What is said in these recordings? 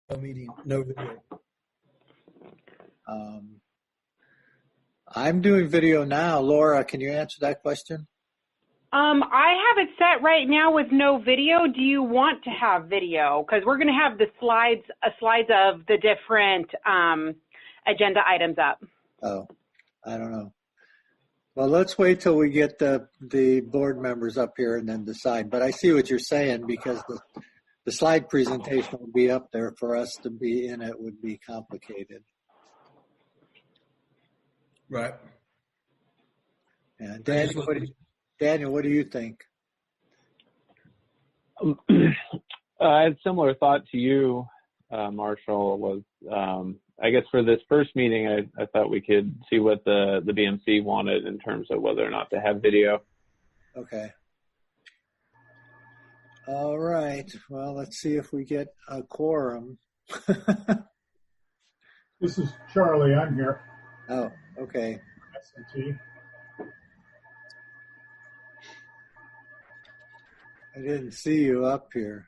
No meeting, no video. I'm doing video now. Laura, can you answer that question? I have it set right now with no video. Do you want to have video? Because we're going to have the slides of the different agenda items up. Oh, I don't know. Well, let's wait till we get the board members up here and then decide. But I see what you're saying, because the slide presentation will be up there. For us to be in it would be complicated. Right. Yeah, Daniel, what do you think? I had a similar thought to you, Marshall. Was I guess for this first meeting, I thought we could see what the BMC wanted in terms of whether or not to have video. Okay. All right. Well, let's see if we get a quorum. This is Charlie. I'm here. Oh, okay. S&T. I didn't see you up here.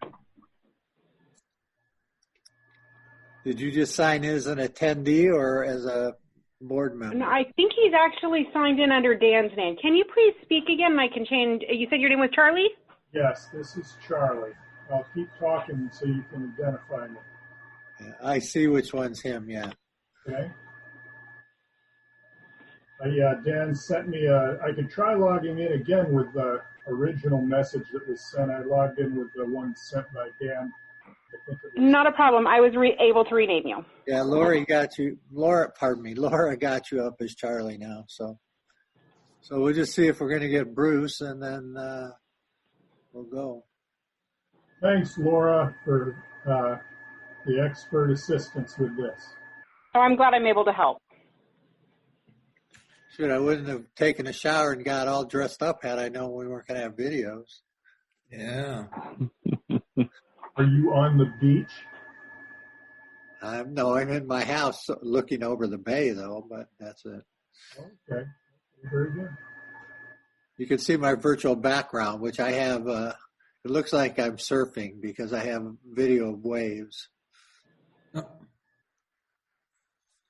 Did you just sign in as an attendee or as a board member? No, I think he's actually signed in under Dan's name. Can you please speak again? I can change. You said your name was Charlie? Yes, this is Charlie. I'll keep talking so you can identify me. Yeah, I see which one's him, yeah. Okay. Dan sent me I could try logging in again with the original message that was sent. I logged in with the one sent by Dan. I think it was, Not a problem. I was able to rename you. Yeah, Laura got you up as Charlie now. So we'll just see if we're going to get Bruce, and then we'll go. Thanks, Laura, for the expert assistance with this. Oh, I'm glad I'm able to help. Shoot, I wouldn't have taken a shower and got all dressed up had I known we weren't going to have videos. Yeah. Are you on the beach? I'm in my house looking over the bay, though, but that's it. Okay. Very good. You can see my virtual background, which I have. It looks like I'm surfing because I have video of waves. Oh.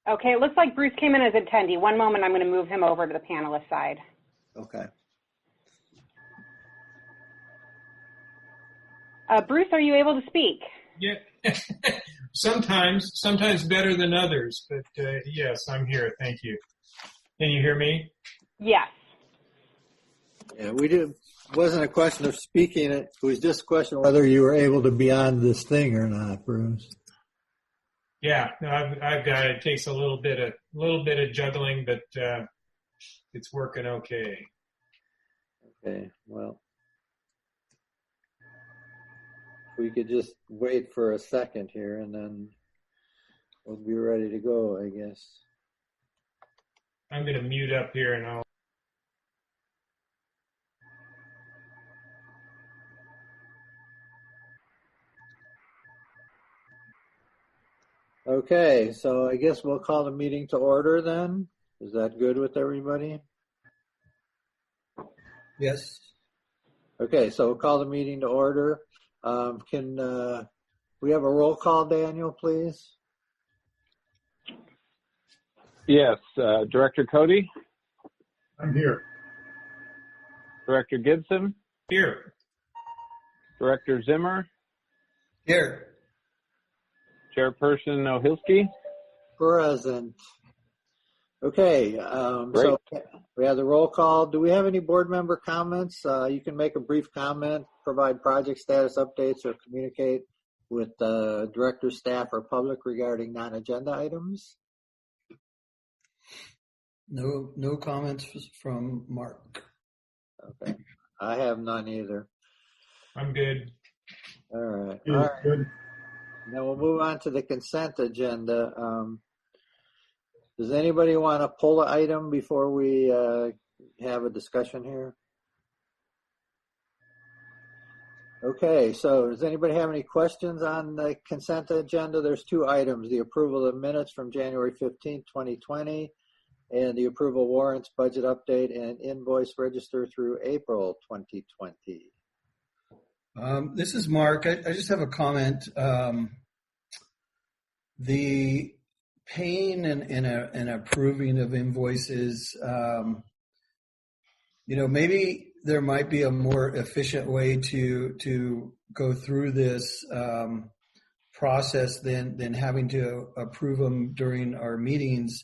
Okay, it looks like Bruce came in as attendee. One moment, I'm going to move him over to the panelist side. Okay. Bruce, are you able to speak? Yeah, sometimes better than others, but yes, I'm here. Thank you. Can you hear me? Yes. Yeah, it wasn't a question of speaking. It was just a question of whether you were able to be on this thing or not, Bruce. Yeah, no, I've got it. It takes a little bit of juggling, but it's working okay. Okay, well, we could just wait for a second here, and then we'll be ready to go, I guess. I'm going to mute up here, and I'll. Okay, so I guess we'll call the meeting to order then. Is that good with everybody? Yes. Okay, so we'll call the meeting to order. Can we have a roll call, Daniel, please? Yes. Director Cody? I'm here. Director Gibson? Here. Director Zimmer? Here. Chairperson Ohilsky? Present. Okay, so we have the roll call. Do we have any board member comments? You can make a brief comment, provide project status updates, or communicate with director, staff, or public regarding non-agenda items. No comments from Mark. Okay, I have none either. I'm good. All right. Good. All right. Good. Now we'll move on to the consent agenda. Does anybody want to pull an item before we have a discussion here? Okay, so does anybody have any questions on the consent agenda? There's two items, the approval of minutes from January 15th, 2020, and the approval warrants, budget update, and invoice register through April 2020. This is Mark. I just have a comment. the paying and approving of invoices, maybe there might be a more efficient way to go through this process than having to approve them during our meetings.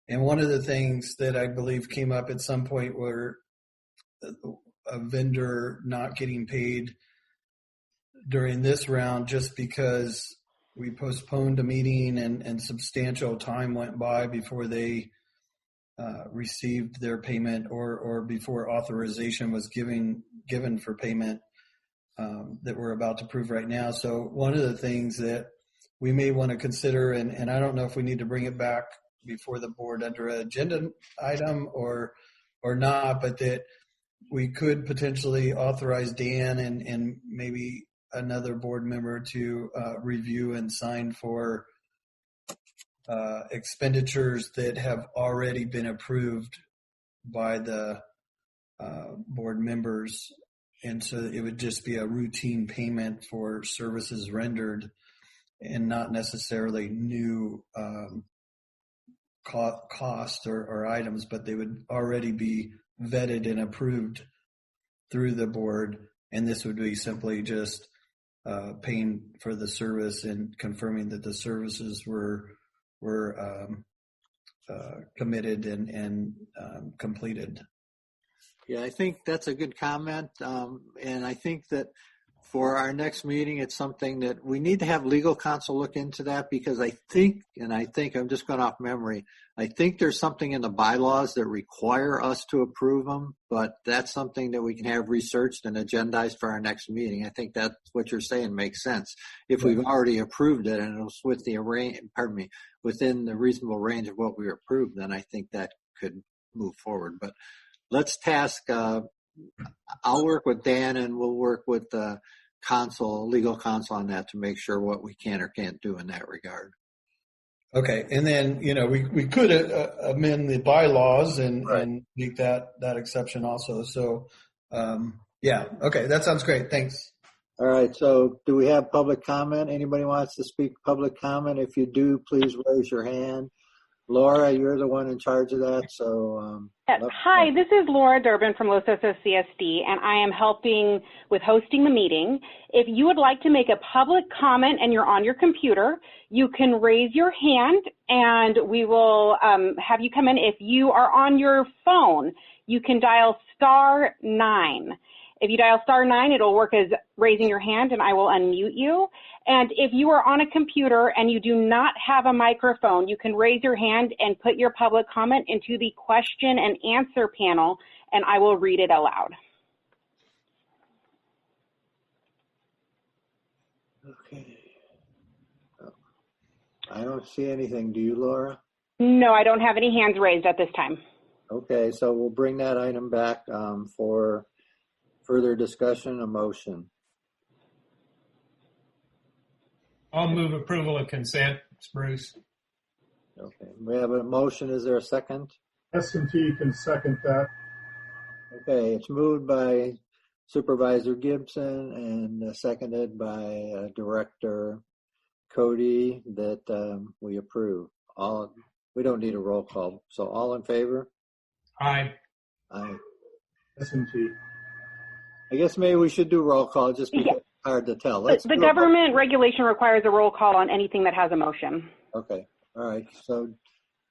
And one of the things that I believe came up at some point were a vendor not getting paid during this round just because we postponed a meeting and substantial time went by before they received their payment or before authorization was given for payment that we're about to prove right now. So one of the things that we may want to consider, and I don't know if we need to bring it back before the board under an agenda item or not, but that we could potentially authorize Dan and maybe another board member to review and sign for expenditures that have already been approved by the board members. And so it would just be a routine payment for services rendered and not necessarily new cost or items, but they would already be vetted and approved through the board. And this would be simply just paying for the service and confirming that the services were committed and completed. Yeah, I think that's a good comment. And I think that for our next meeting, it's something that we need to have legal counsel look into that, because I think I'm just going off memory, I think there's something in the bylaws that require us to approve them, but that's something that we can have researched and agendized for our next meeting. I think that's what you're saying makes sense. If we've already approved it and it was within the reasonable range of what we approved, then I think that could move forward. But let's task, I'll work with Dan and we'll work with the legal counsel on that to make sure what we can or can't do in that regard. Okay. And then, we could amend the bylaws and make that exception also. So, yeah. Okay. That sounds great. Thanks. All right. So do we have public comment? Anybody wants to speak public comment? If you do, please raise your hand. Laura, you're the one in charge of that, so... Hi, this is Laura Durbin from Los Osos CSD, and I am helping with hosting the meeting. If you would like to make a public comment and you're on your computer, you can raise your hand, and we will have you come in. If you are on your phone, you can dial *9. If you dial *9, it'll work as raising your hand, and I will unmute you. And if you are on a computer and you do not have a microphone, you can raise your hand and put your public comment into the question and answer panel, and I will read it aloud. Okay. I don't see anything. Do you, Laura? No, I don't have any hands raised at this time. Okay, so we'll bring that item back for further discussion, a motion. I'll move approval of consent. It's Bruce. Okay, we have a motion. Is there a second? S&T can second that. Okay, it's moved by Supervisor Gibson and seconded by Director Cody that we approve. We don't need a roll call. So all in favor? Aye. Aye. S&T. I guess maybe we should do roll call just because it's hard to tell. The government regulation requires a roll call on anything that has a motion. Okay. All right. So,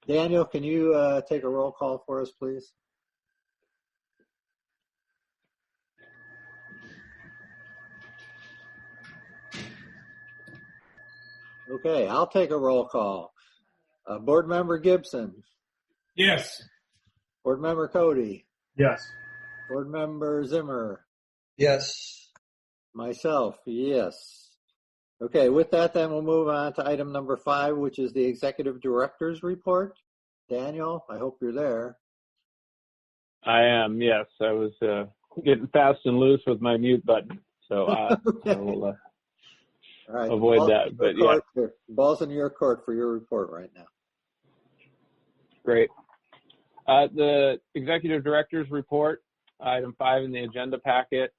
Daniel, can you take a roll call for us, please? Okay, I'll take a roll call. Board Member Gibson. Yes. Board Member Cody. Yes. Board Member Zimmer. Yes. Myself, yes. Okay, with that, then we'll move on to item number 5, which is the Executive Director's Report. Daniel, I hope you're there. I am, yes. I was getting fast and loose with my mute button, so Okay. I will right. avoid that. But yeah, ball's in your court for your report right now. great. The Executive Director's Report, item 5 in the agenda packet.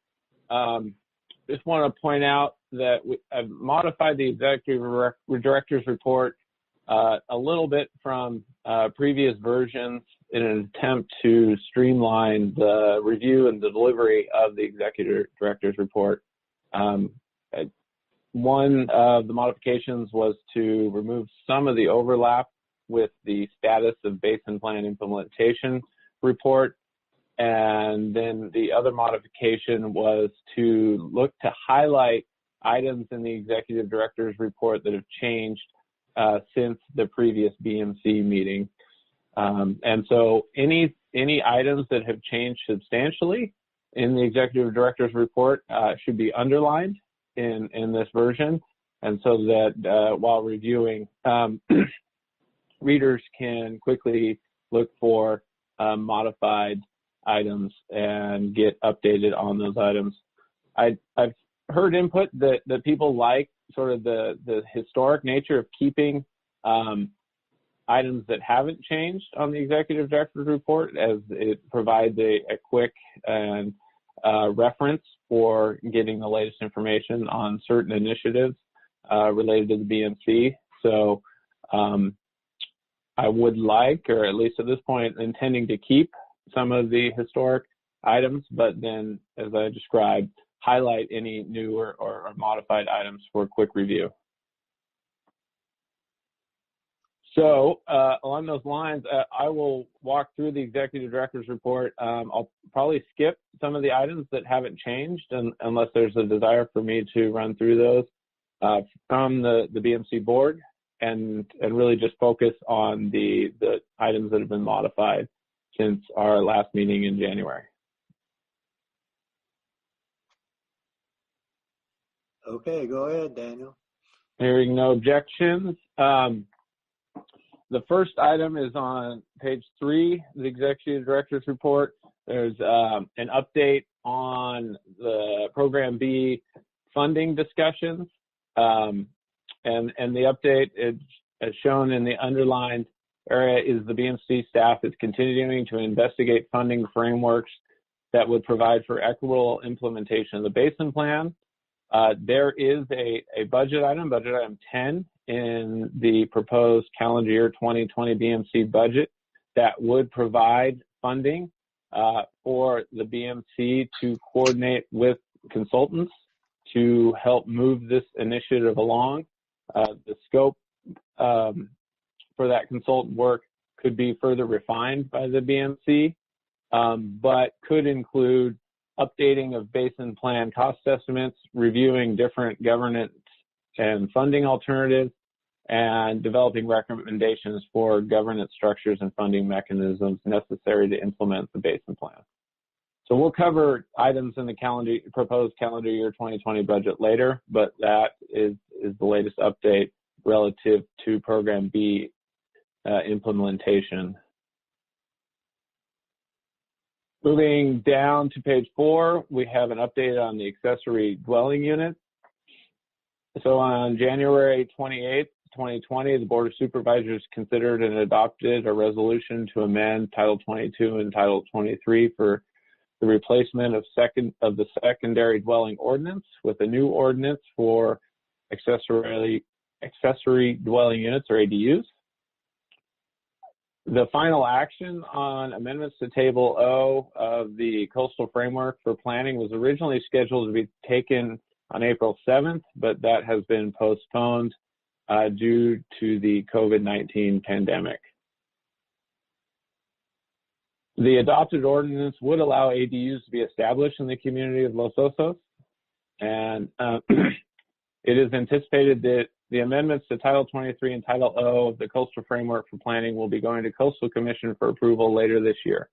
Just want to point out that I've modified the Executive Director's Report a little bit from previous versions in an attempt to streamline the review and the delivery of the executive director's report. One of the modifications was to remove some of the overlap with the status of basin plan implementation report. And then the other modification was to look to highlight items in the executive director's report that have changed since the previous BMC meeting. And so any items that have changed substantially in the executive director's report should be underlined in this version, and so that while reviewing, readers can quickly look for modified items and get updated on those items. I've heard input that people like sort of the historic nature of keeping items that haven't changed on the executive director's report, as it provides a quick and reference for getting the latest information on certain initiatives related to the BMC. So I would like, or at least at this point, intending to keep some of the historic items, but then, as I described, highlight any new or modified items for quick review. So along those lines, I will walk through the executive director's report. I'll probably skip some of the items that haven't changed unless there's a desire for me to run through those from the BMC board and really just focus on the items that have been modified since our last meeting in January. Okay, go ahead, Daniel. Hearing no objections. The first item is on page 3, the executive director's report. There's an update on the Program B funding discussions. And the update is, as shown in the underlined area, is the BMC staff is continuing to investigate funding frameworks that would provide for equitable implementation of the basin plan. There is a budget item 10, in the proposed calendar year 2020 BMC budget that would provide funding for the BMC to coordinate with consultants to help move this initiative along. The scope for that consultant work could be further refined by the BMC, but could include updating of basin plan cost estimates, reviewing different governance and funding alternatives, and developing recommendations for governance structures and funding mechanisms necessary to implement the basin plan. So we'll cover items in the proposed calendar year 2020 budget later, but that is the latest update relative to Program B implementation. Moving down to page 4, we have an update on the accessory dwelling units. So on January 28th, 2020, the Board of Supervisors considered and adopted a resolution to amend Title 22 and Title 23 for the replacement of the secondary dwelling ordinance with a new ordinance for accessory dwelling units, or ADUs. The final action on amendments to Table O of the Coastal Framework for Planning was originally scheduled to be taken on April 7th, but that has been postponed due to the COVID-19 pandemic. The adopted ordinance would allow ADUs to be established in the community of Los Osos, and it is anticipated that the amendments to Title 23 and Title O of the Coastal Framework for Planning will be going to Coastal Commission for approval later this year.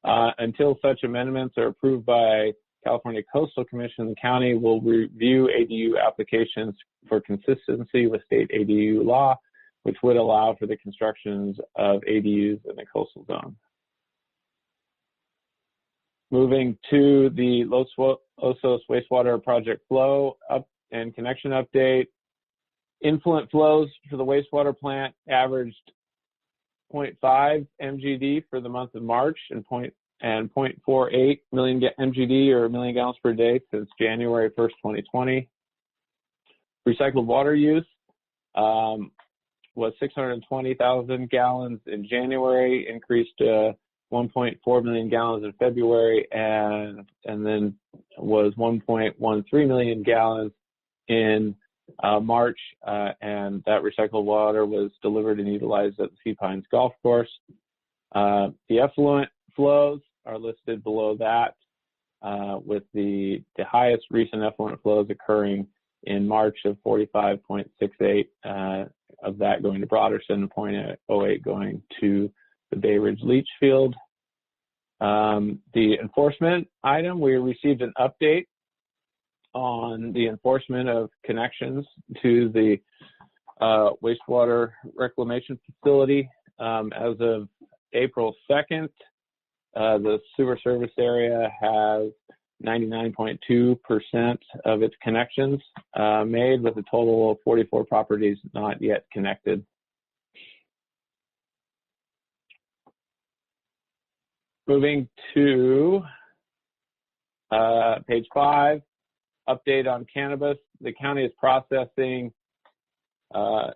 Until such amendments are approved by California Coastal Commission, the county will review ADU applications for consistency with state ADU law, which would allow for the constructions of ADUs in the coastal zone. Moving to the Los Osos wastewater project flow up and connection update. Influent flows for the wastewater plant averaged 0.5 MGD for the month of March and 0.48 million MGD, or million gallons per day, since January 1st, 2020. Recycled water use was 620,000 gallons in January, increased to 1.4 million gallons in February, and then was 1.13 million gallons in March, and that recycled water was delivered and utilized at the Sea Pines Golf Course. The effluent flows are listed below that, with the highest recent effluent flows occurring in March of 45.68, of that going to Broderson, 0.08 going to the Bay Ridge Leach Field. The enforcement item, we received an update on the enforcement of connections to the wastewater reclamation facility. As of April 2nd, the sewer service area has 99.2% of its connections made, with a total of 44 properties not yet connected. Moving to page 5, update on cannabis. The county is processing a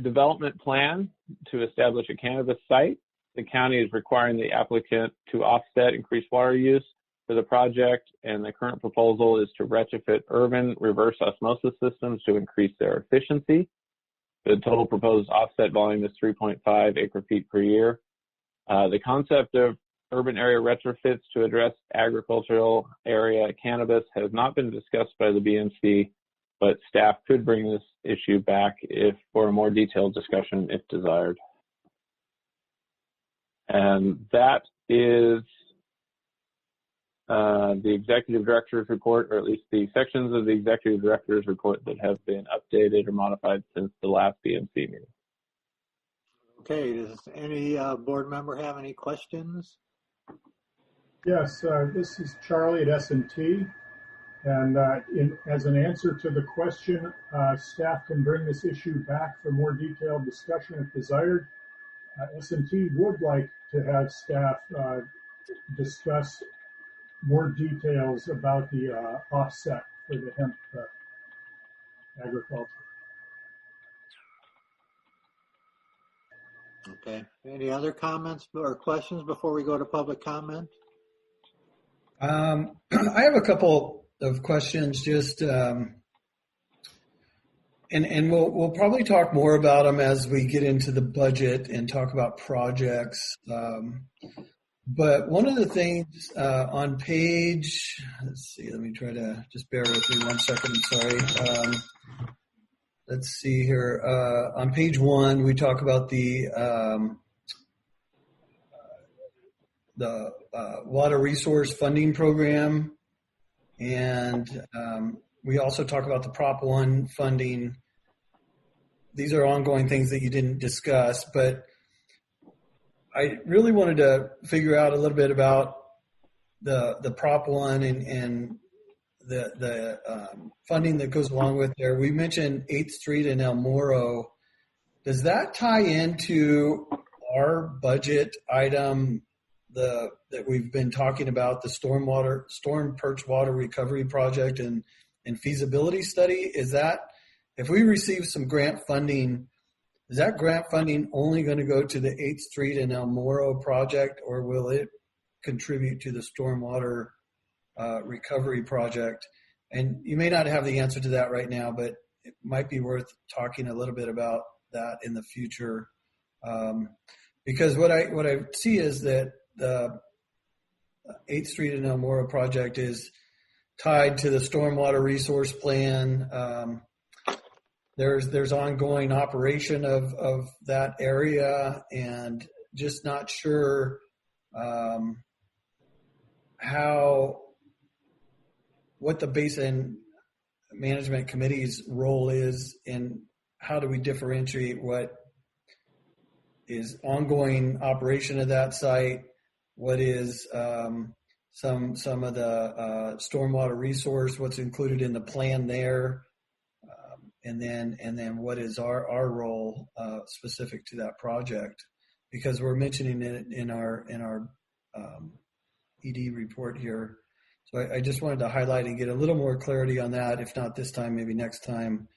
development plan to establish a cannabis site. The county is requiring the applicant to offset increased water use for the project, and the current proposal is to retrofit urban reverse osmosis systems to increase their efficiency. The total proposed offset volume is 3.5 acre-feet per year. The concept of urban area retrofits to address agricultural area cannabis has not been discussed by the BMC, but staff could bring this issue back for a more detailed discussion if desired. And that is the executive director's report, or at least the sections of the executive director's report that have been updated or modified since the last BMC meeting. Okay, does any board member have any questions? Yes, this is Charlie at S&T. And as an answer to the question, staff can bring this issue back for more detailed discussion if desired. S&T would like to have staff discuss more details about the offset for the hemp agriculture. Okay, any other comments or questions before we go to public comment? I have a couple of questions, just and we'll probably talk more about them as we get into the budget and talk about projects. But one of the things on page, let's see, let me try to, just bear with me 1 second, I'm sorry. Let's see here. On page 1, we talk about the water resource funding program, and we also talk about the Prop 1 funding. These are ongoing things that you didn't discuss, but I really wanted to figure out a little bit about the Prop 1 and the funding that goes along with there. We mentioned 8th Street and El Moro. Does that tie into our budget item that we've been talking about, the storm perch water recovery project and feasibility study? Is that, if we receive some grant funding, is that grant funding only going to go to the 8th Street and El Moro project, or will it contribute to the stormwater recovery project? And you may not have the answer to that right now, but it might be worth talking a little bit about that in the future. Because what I see is that the 8th Street and El Moro project is tied to the stormwater resource plan. There's ongoing operation of that area, and just not sure what the Basin Management Committee's role is, and how do we differentiate what is ongoing operation of that site, what is some of the stormwater resource, what's included in the plan there, and then what is our role specific to that project, because we're mentioning it in our ED report here. So I just wanted to highlight and get a little more clarity on that. If not this time, maybe next time.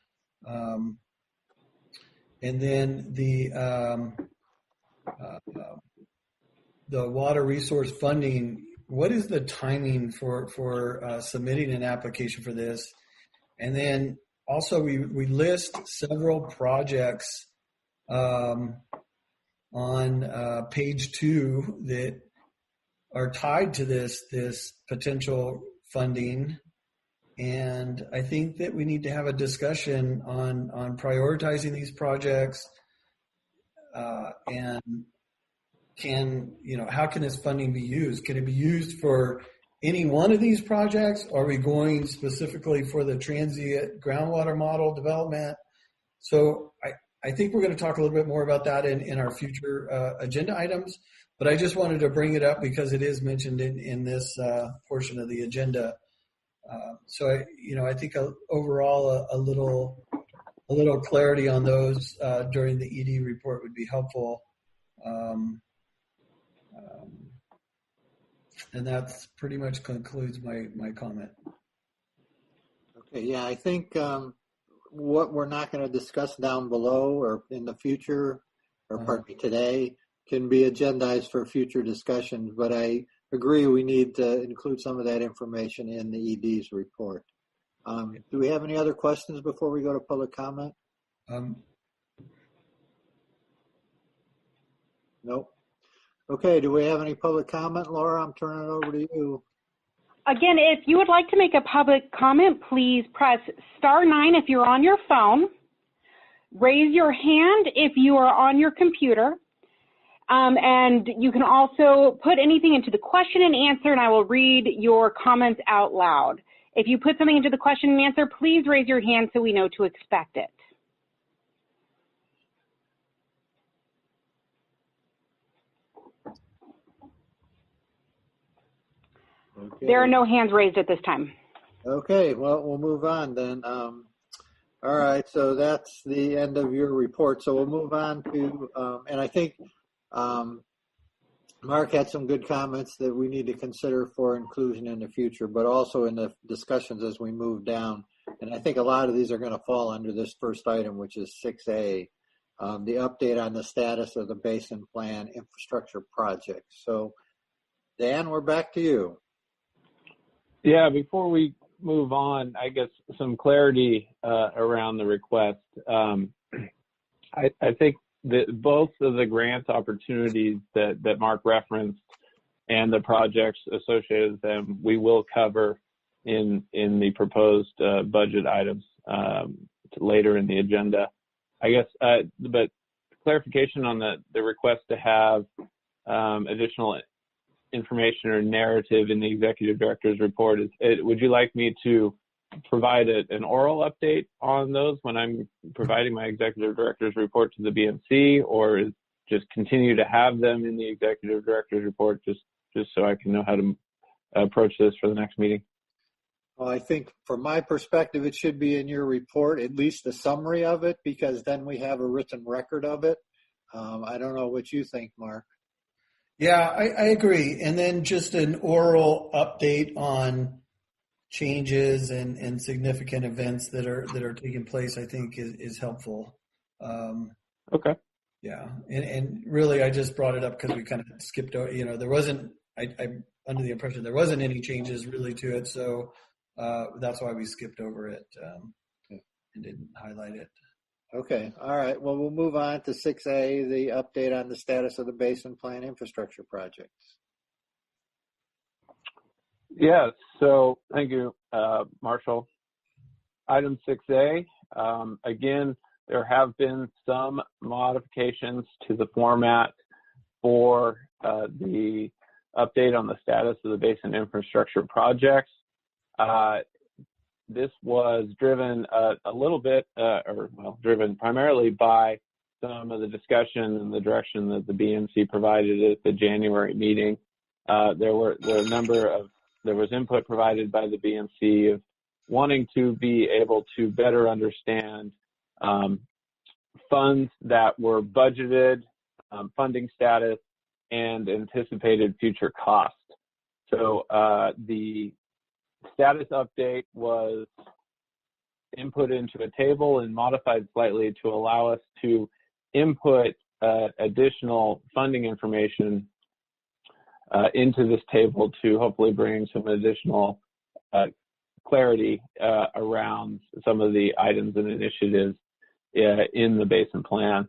And then the water resource funding, what is the timing for submitting an application for this? And then also we list several projects on page 2 that are tied to this potential funding. And I think that we need to have a discussion on prioritizing these projects and how can this funding be used? Can it be used for any one of these projects? Are we going specifically for the transient groundwater model development? So I think we're going to talk a little bit more about that in our future agenda items, but I just wanted to bring it up because it is mentioned in this portion of the agenda. So I think overall a little clarity on those during the ED report would be helpful. And that's pretty much concludes my comment. Okay, yeah, I think what we're not going to discuss down below or in the future, or pardon me, today, can be agendized for future discussions, but I agree we need to include some of that information in the ED's report. Do we have any other questions before we go to public comment? Nope. Okay, do we have any public comment? Laura, I'm turning it over to you. Again, if you would like to make a public comment, please press *9 if you're on your phone. Raise your hand if you are on your computer. And you can also put anything into the question and answer, and I will read your comments out loud. If you put something into the question and answer, please raise your hand so we know to expect it. Okay. There are no hands raised at this time. Okay, well, we'll move on then. All right, so that's the end of your report. So we'll move on to, and I think Mark had some good comments that we need to consider for inclusion in the future, but also in the discussions as we move down. And I think a lot of these are going to fall under this first item, which is 6A, the update on the status of the Basin Plan infrastructure project. So, Dan, we're back to you. Yeah, before we move on, I guess some clarity around the request. I think that both of the grant opportunities that Mark referenced and the projects associated with them, we will cover in the proposed budget items later in the agenda. I guess, but clarification on the request to have additional information or narrative in the executive director's report. Would you like me to provide an oral update on those when I'm providing my executive director's report to the BMC, or just continue to have them in the executive director's report just so I can know how to approach this for the next meeting? Well, I think from my perspective, it should be in your report, at least a summary of it, because then we have a written record of it. I don't know what you think, Mark. Yeah, I agree. And then just an oral update on changes and significant events that are taking place, I think is helpful. Okay. Yeah, and really, I just brought it up because we kind of skipped over. There wasn't. I'm under the impression there wasn't any changes really to it, so that's why we skipped over it and didn't highlight it. Okay. All right. Well, we'll move on to 6A, the update on the status of the Basin Plan infrastructure projects. Yeah. So thank you, Marshall. Item 6A. Again, there have been some modifications to the format for the update on the status of the basin infrastructure projects. This was driven a little bit, driven primarily by some of the discussion and the direction that the BMC provided at the January meeting. There was input provided by the BMC of wanting to be able to better understand funds that were budgeted, funding status, and anticipated future costs. So the status update was input into a table and modified slightly to allow us to input additional funding information into this table to hopefully bring some additional clarity around some of the items and initiatives in the basin plan.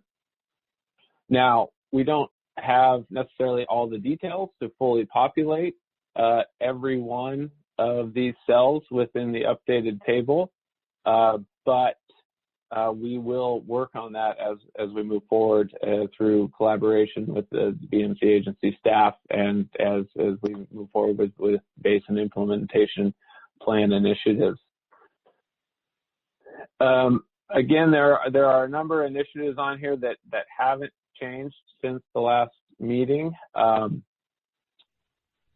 Now, we don't have necessarily all the details to fully populate every one of these cells within the updated table, but we will work on that as we move forward through collaboration with the BMC agency staff and as we move forward with basin implementation plan initiatives. Again, there are a number of initiatives on here that haven't changed since the last meeting,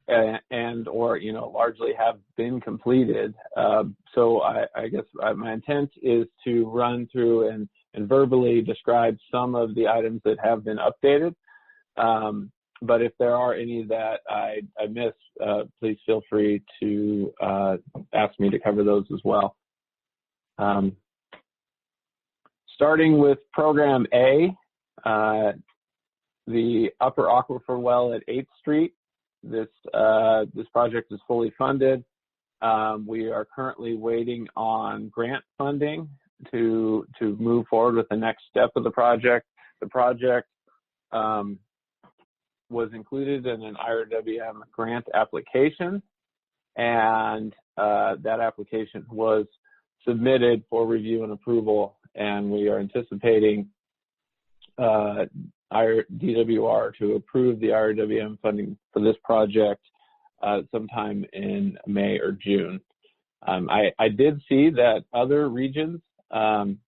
and or largely have been completed. So I guess my intent is to run through and verbally describe some of the items that have been updated. But if there are any that I miss, please feel free to ask me to cover those as well. Starting with Program A, the upper aquifer well at 8th Street. This project is fully funded. We are currently waiting on grant funding to move forward with the next step of the project. The project was included in an IRWM grant application, and that application was submitted for review and approval, and we are anticipating DWR to approve the IRWM funding for this project sometime in May or June. I did see that other regions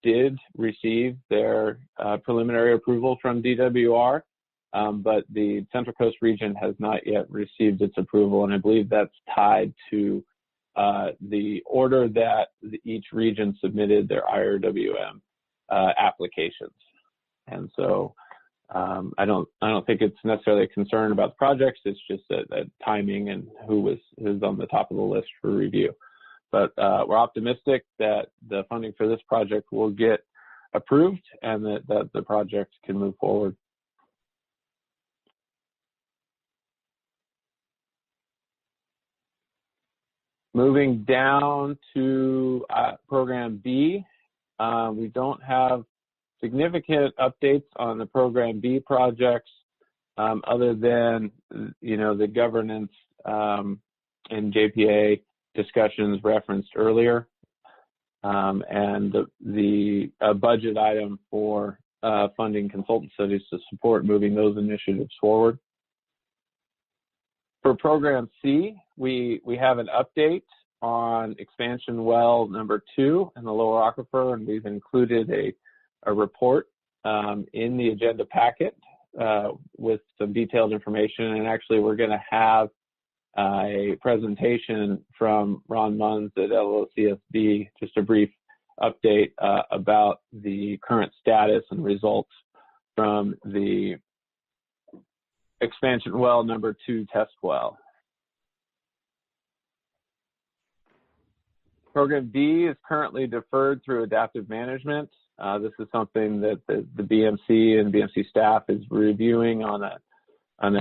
did receive their preliminary approval from DWR, but the Central Coast region has not yet received its approval, and I believe that's tied to the order that each region submitted their IRWM applications. And so I don't think it's necessarily a concern about the projects. It's just a timing and who's on the top of the list for review. But we're optimistic that the funding for this project will get approved and that the project can move forward. Moving down to Program B, we don't have significant updates on the Program B projects, other than the governance and JPA discussions referenced earlier, and the budget item for funding consultant studies to support moving those initiatives forward. For Program C, we have an update on expansion well number 2 in the lower aquifer, and we've included a report in the agenda packet with some detailed information. And actually, we're going to have a presentation from Ron Munns at LOCSD, just a brief update about the current status and results from the expansion well number 2 test well. Program D is currently deferred through adaptive management. This is something that the BMC and BMC staff is reviewing on a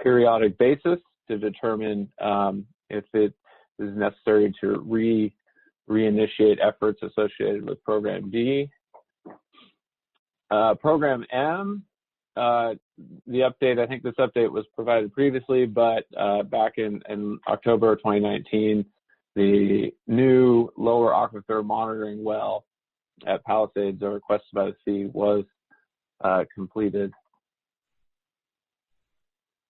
periodic basis to determine if it is necessary to reinitiate efforts associated with Program D. Program M, the update, I think this update was provided previously, but back in October 2019, the new lower aquifer monitoring well at Palisades, or requested by the sea, was completed.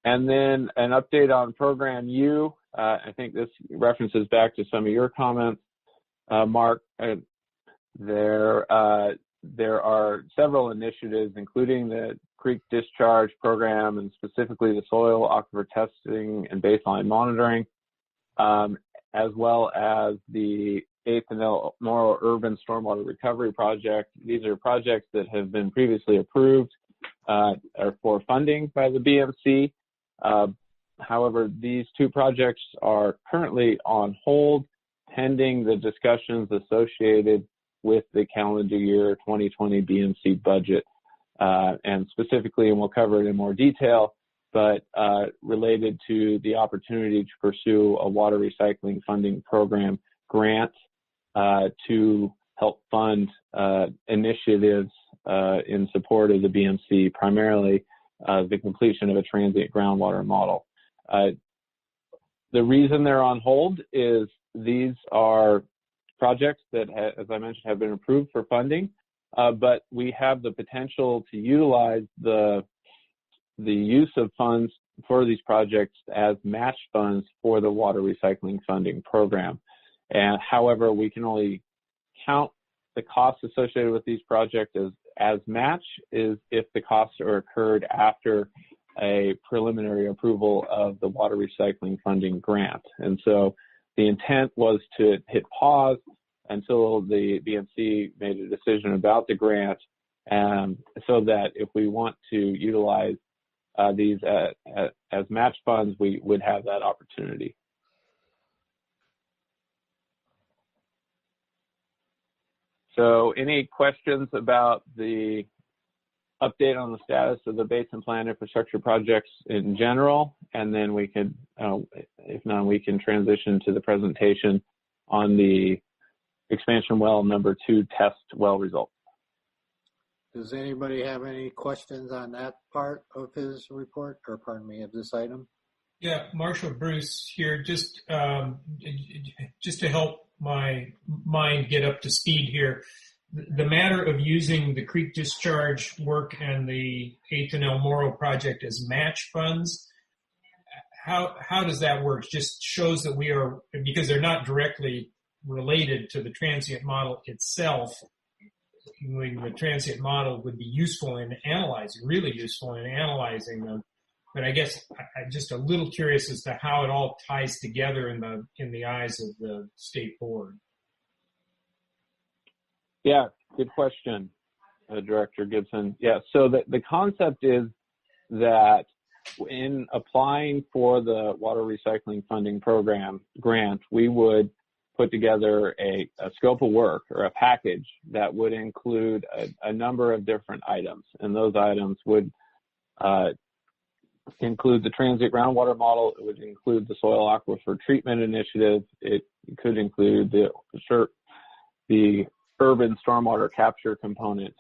And then an update on Program U. I think this references back to some of your comments, Mark. There are several initiatives, including the creek discharge program and specifically the soil aquifer testing and baseline monitoring, as well as the 8th and Elmore Urban Stormwater Recovery Project. These are projects that have been previously approved for funding by the BMC. However, these 2 projects are currently on hold pending the discussions associated with the calendar year 2020 BMC budget, and specifically, and we'll cover it in more detail, but related to the opportunity to pursue a water recycling funding program grant to help fund initiatives in support of the BMC, primarily the completion of a transient groundwater model. The reason they're on hold is these are projects that, as I mentioned, have been approved for funding, but we have the potential to utilize the use of funds for these projects as match funds for the water recycling funding program. And however, we can only count the costs associated with these projects as match is if the costs are incurred after a preliminary approval of the water recycling funding grant. And so the intent was to hit pause until the BMC made a decision about the grant, so that if we want to utilize these as match funds, we would have that opportunity. So any questions about the update on the status of the Basin Plan infrastructure projects in general? And then we could, if not, we can transition to the presentation on the expansion well number 2 test well results. Does anybody have any questions on that part of his report, or pardon me, of this item? Yeah, Marshall Bruce here, just to help my mind get up to speed here. The matter of using the creek discharge work and the 8th and El Moro project as match funds, how does that work? Just shows that we are, because they're not directly related to the transient model itself. The transient model would be useful in analyzing, really useful in analyzing them. But I guess I'm just a little curious as to how it all ties together in the eyes of the state board. Yeah, good question, Director Gibson. Yeah, so the concept is that in applying for the water recycling funding program grant, we would put together a scope of work or a package that would include a number of different items. And those items would include the transient groundwater model. It would include the soil aquifer treatment initiative. It could include the urban stormwater capture component,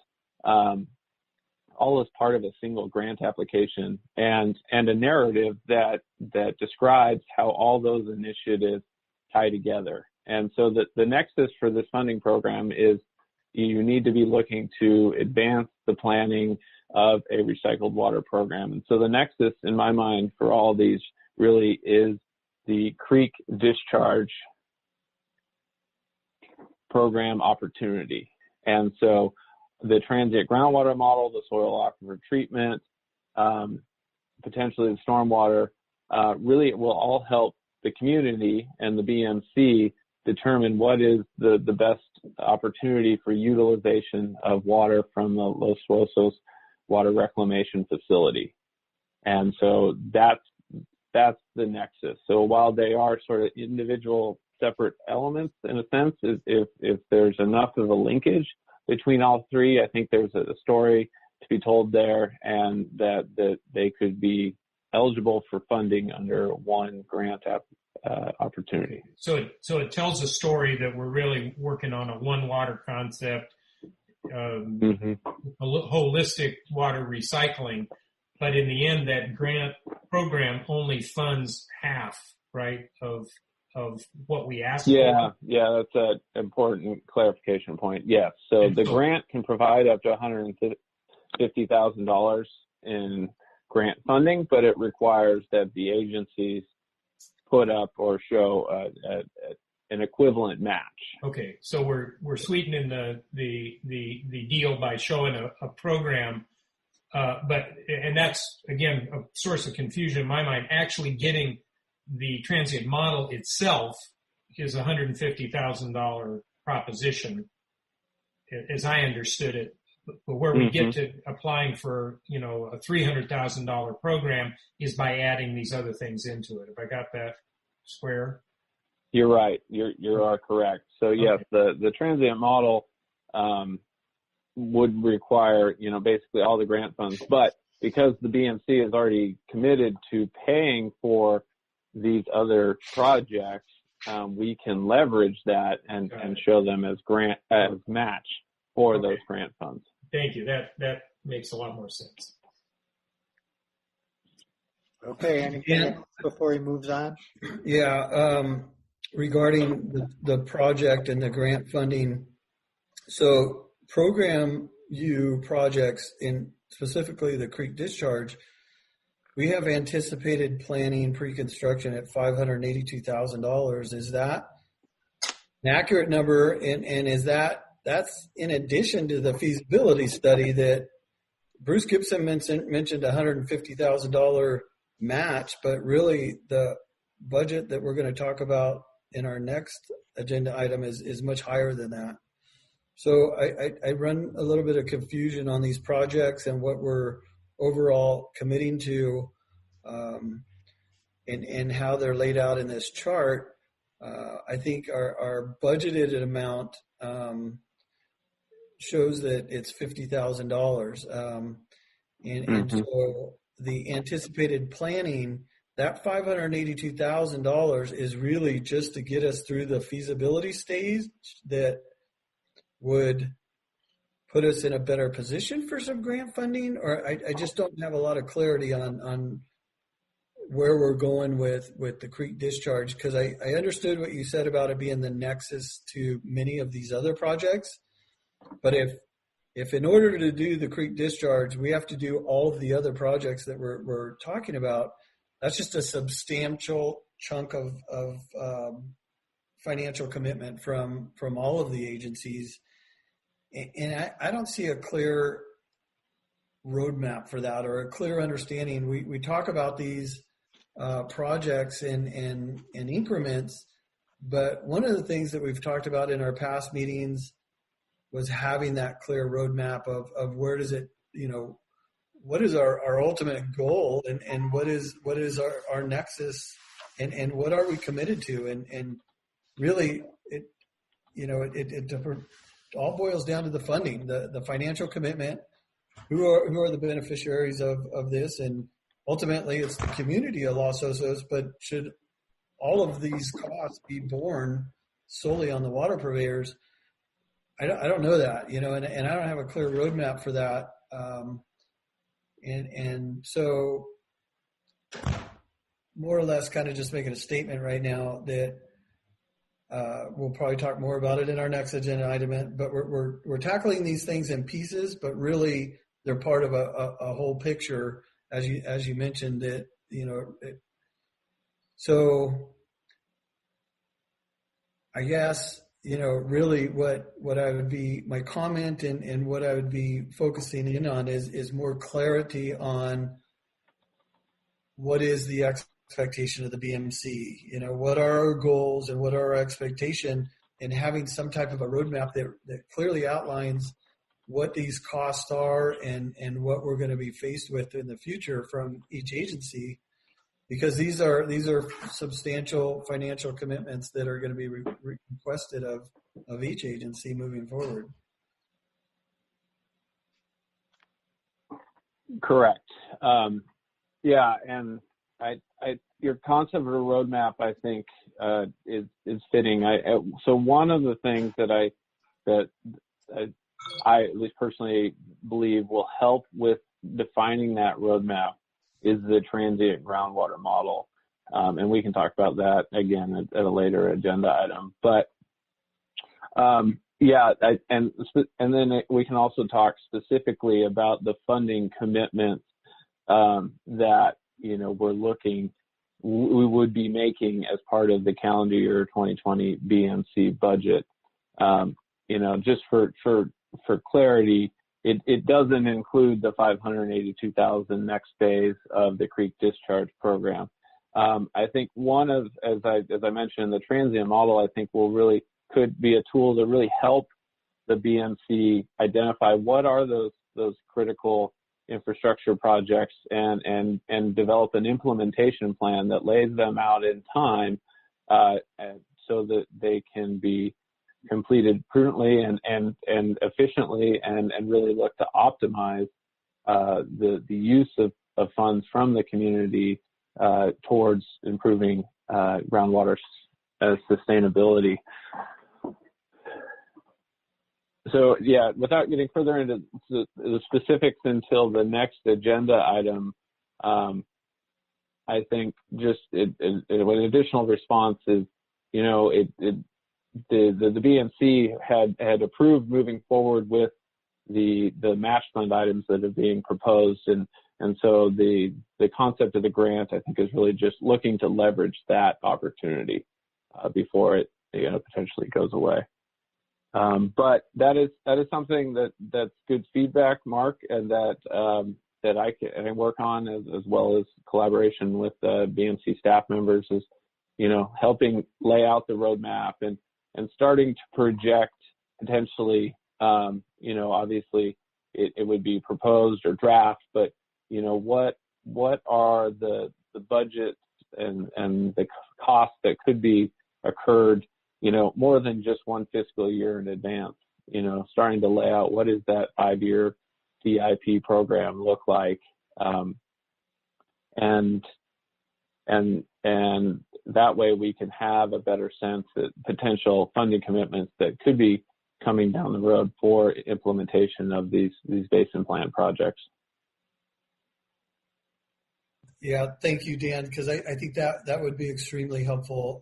all as part of a single grant application, and a narrative that describes how all those initiatives tie together. And so the nexus for this funding program is you need to be looking to advance the planning of a recycled water program. And so the nexus, in my mind, for all these really is the creek discharge program opportunity. And so the transient groundwater model, the soil aquifer treatment, potentially the stormwater, really it will all help the community and the BMC determine what is the best opportunity for utilization of water from the Los Suosos water reclamation facility. And so that's the nexus. So while they are sort of individual separate elements in a sense, if there's enough of a linkage between all three, I think there's a story to be told there, and that they could be eligible for funding under one grant opportunity. So it tells a story that we're really working on a one water concept, a holistic water recycling, but in the end, that grant program only funds half, right, of what we asked for. Yeah, that's an important clarification point. Yes, so the grant can provide up to $150,000 in grant funding, but it requires that the agencies put up or show an equivalent match. Okay, so we're sweetening the deal by showing a program, and that's again a source of confusion in my mind. Actually, getting the transient model itself is a $150,000 proposition, as I understood it. But where we get to applying for, a $300,000 program is by adding these other things into it. Have I got that square? You're right. You are correct. So yes, the transient model would require, basically all the grant funds, but because the BMC is already committed to paying for these other projects, we can leverage that and show them as match for those grant funds. Thank you. That makes a lot more sense. Okay, anything else before he moves on? Yeah, regarding the project and the grant funding. So Program U projects, in specifically the creek discharge, we have anticipated planning pre-construction at $582,000. Is that an accurate number? And is that's in addition to the feasibility study that Bruce Gibson mentioned $150,000 match, but really the budget that we're going to talk about in our next agenda item is much higher than that. So I run a little bit of confusion on these projects and what we're overall committing to, and how they're laid out in this chart. I think our budgeted amount shows that it's $50,000, and so the anticipated planning, that $582,000 is really just to get us through the feasibility stage that would put us in a better position for some grant funding, or I just don't have a lot of clarity on where we're going with the creek discharge, because I understood what you said about it being the nexus to many of these other projects. But if in order to do the creek discharge, we have to do all of the other projects that we're talking about, that's just a substantial chunk of financial commitment from all of the agencies. And I don't see a clear roadmap for that or a clear understanding. We talk about these projects in increments, but one of the things that we've talked about in our past meetings was having that clear roadmap of where does it, what is our ultimate goal, and what is our nexus, and what are we committed to, and really it all boils down to the funding, the financial commitment, who are the beneficiaries of this, and ultimately it's the community of Los Osos, but should all of these costs be borne solely on the water purveyors? I don't know that, and I don't have a clear roadmap for that. And so more or less kind of just making a statement right now that we'll probably talk more about it in our next agenda item, but we're tackling these things in pieces, but really they're part of a whole picture, as you mentioned that, so I guess, really what I would be, my comment and what I would be focusing in on is more clarity on what is the expectation of the BMC, what are our goals and what are our expectation, and having some type of a roadmap that clearly outlines what these costs are and what we're going to be faced with in the future from each agency, because these are substantial financial commitments that are going to be requested of each agency moving forward. Correct. Yeah, and your concept of a roadmap, I think, is fitting. So one of the things that I at least personally believe will help with defining that roadmap is the transient groundwater model. And we can talk about that again at a later agenda item. But and then we can also talk specifically about the funding commitments that we would be making as part of the calendar year 2020 BMC budget. Just for clarity, it doesn't include the $582,000 next phase of the creek discharge program. I think as I mentioned, the transient model, I think could be a tool to really help the BMC identify what are those critical infrastructure projects and develop an implementation plan that lays them out in time so that they can be completed prudently and efficiently, and really look to optimize the use of funds from the community towards improving groundwater sustainability. So yeah, without getting further into the specifics until the next agenda item, I think just an additional response is, the BMC had approved moving forward with the match fund items that are being proposed, and so the concept of the grant, I think, is really just looking to leverage that opportunity before it potentially goes away. But that is something that's good feedback, Mark, and that I work on as well as collaboration with BMC staff members, is helping lay out the roadmap and starting to project potentially. Obviously it would be proposed or draft, but what are the budgets and the costs that could be occurred more than just one fiscal year in advance, starting to lay out what is that 5-year CIP program look like, and that way we can have a better sense that potential funding commitments that could be coming down the road for implementation of these basin plan projects. Yeah, thank you, Dan, because I think that would be extremely helpful.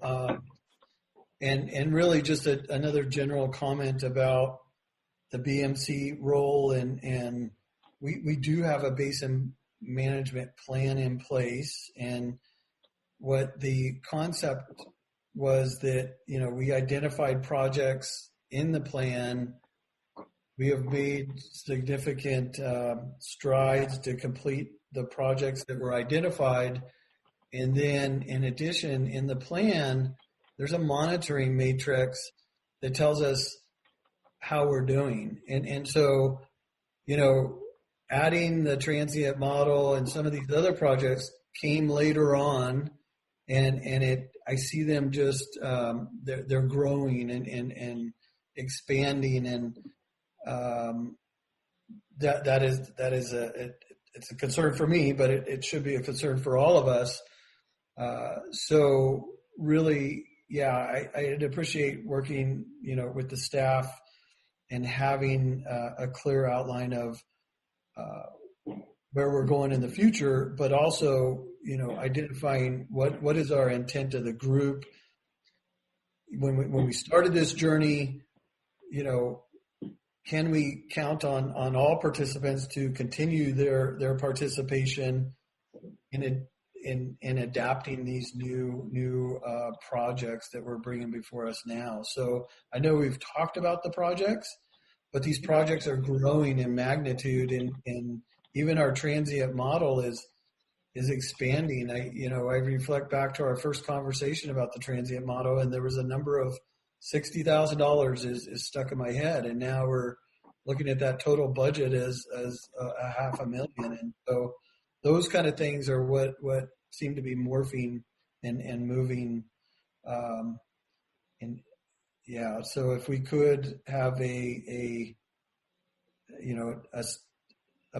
And really just another general comment about the BMC role, and we do have a basin management plan in place, and what the concept was that, we identified projects in the plan. We have made significant strides to complete the projects that were identified. And then in addition, in the plan, there's a monitoring matrix that tells us how we're doing. And so, adding the transient model and some of these other projects came later on, and I see them just, they're growing and expanding, and that is it's a concern for me, but it should be a concern for all of us. So really, yeah, I'd appreciate working, with the staff and having a clear outline of where we're going in the future, but also, identifying what is our intent of the group. When we started this journey, can we count on all participants to continue their participation in adapting these new projects that we're bringing before us now? So I know we've talked about the projects, but these projects are growing in magnitude, and even our transient model is expanding. I reflect back to our first conversation about the transient model, and there was a number of $60,000 is stuck in my head, and now we're looking at that total budget as $500,000, and so those kind of things are what seem to be morphing and moving. And yeah, so if we could have a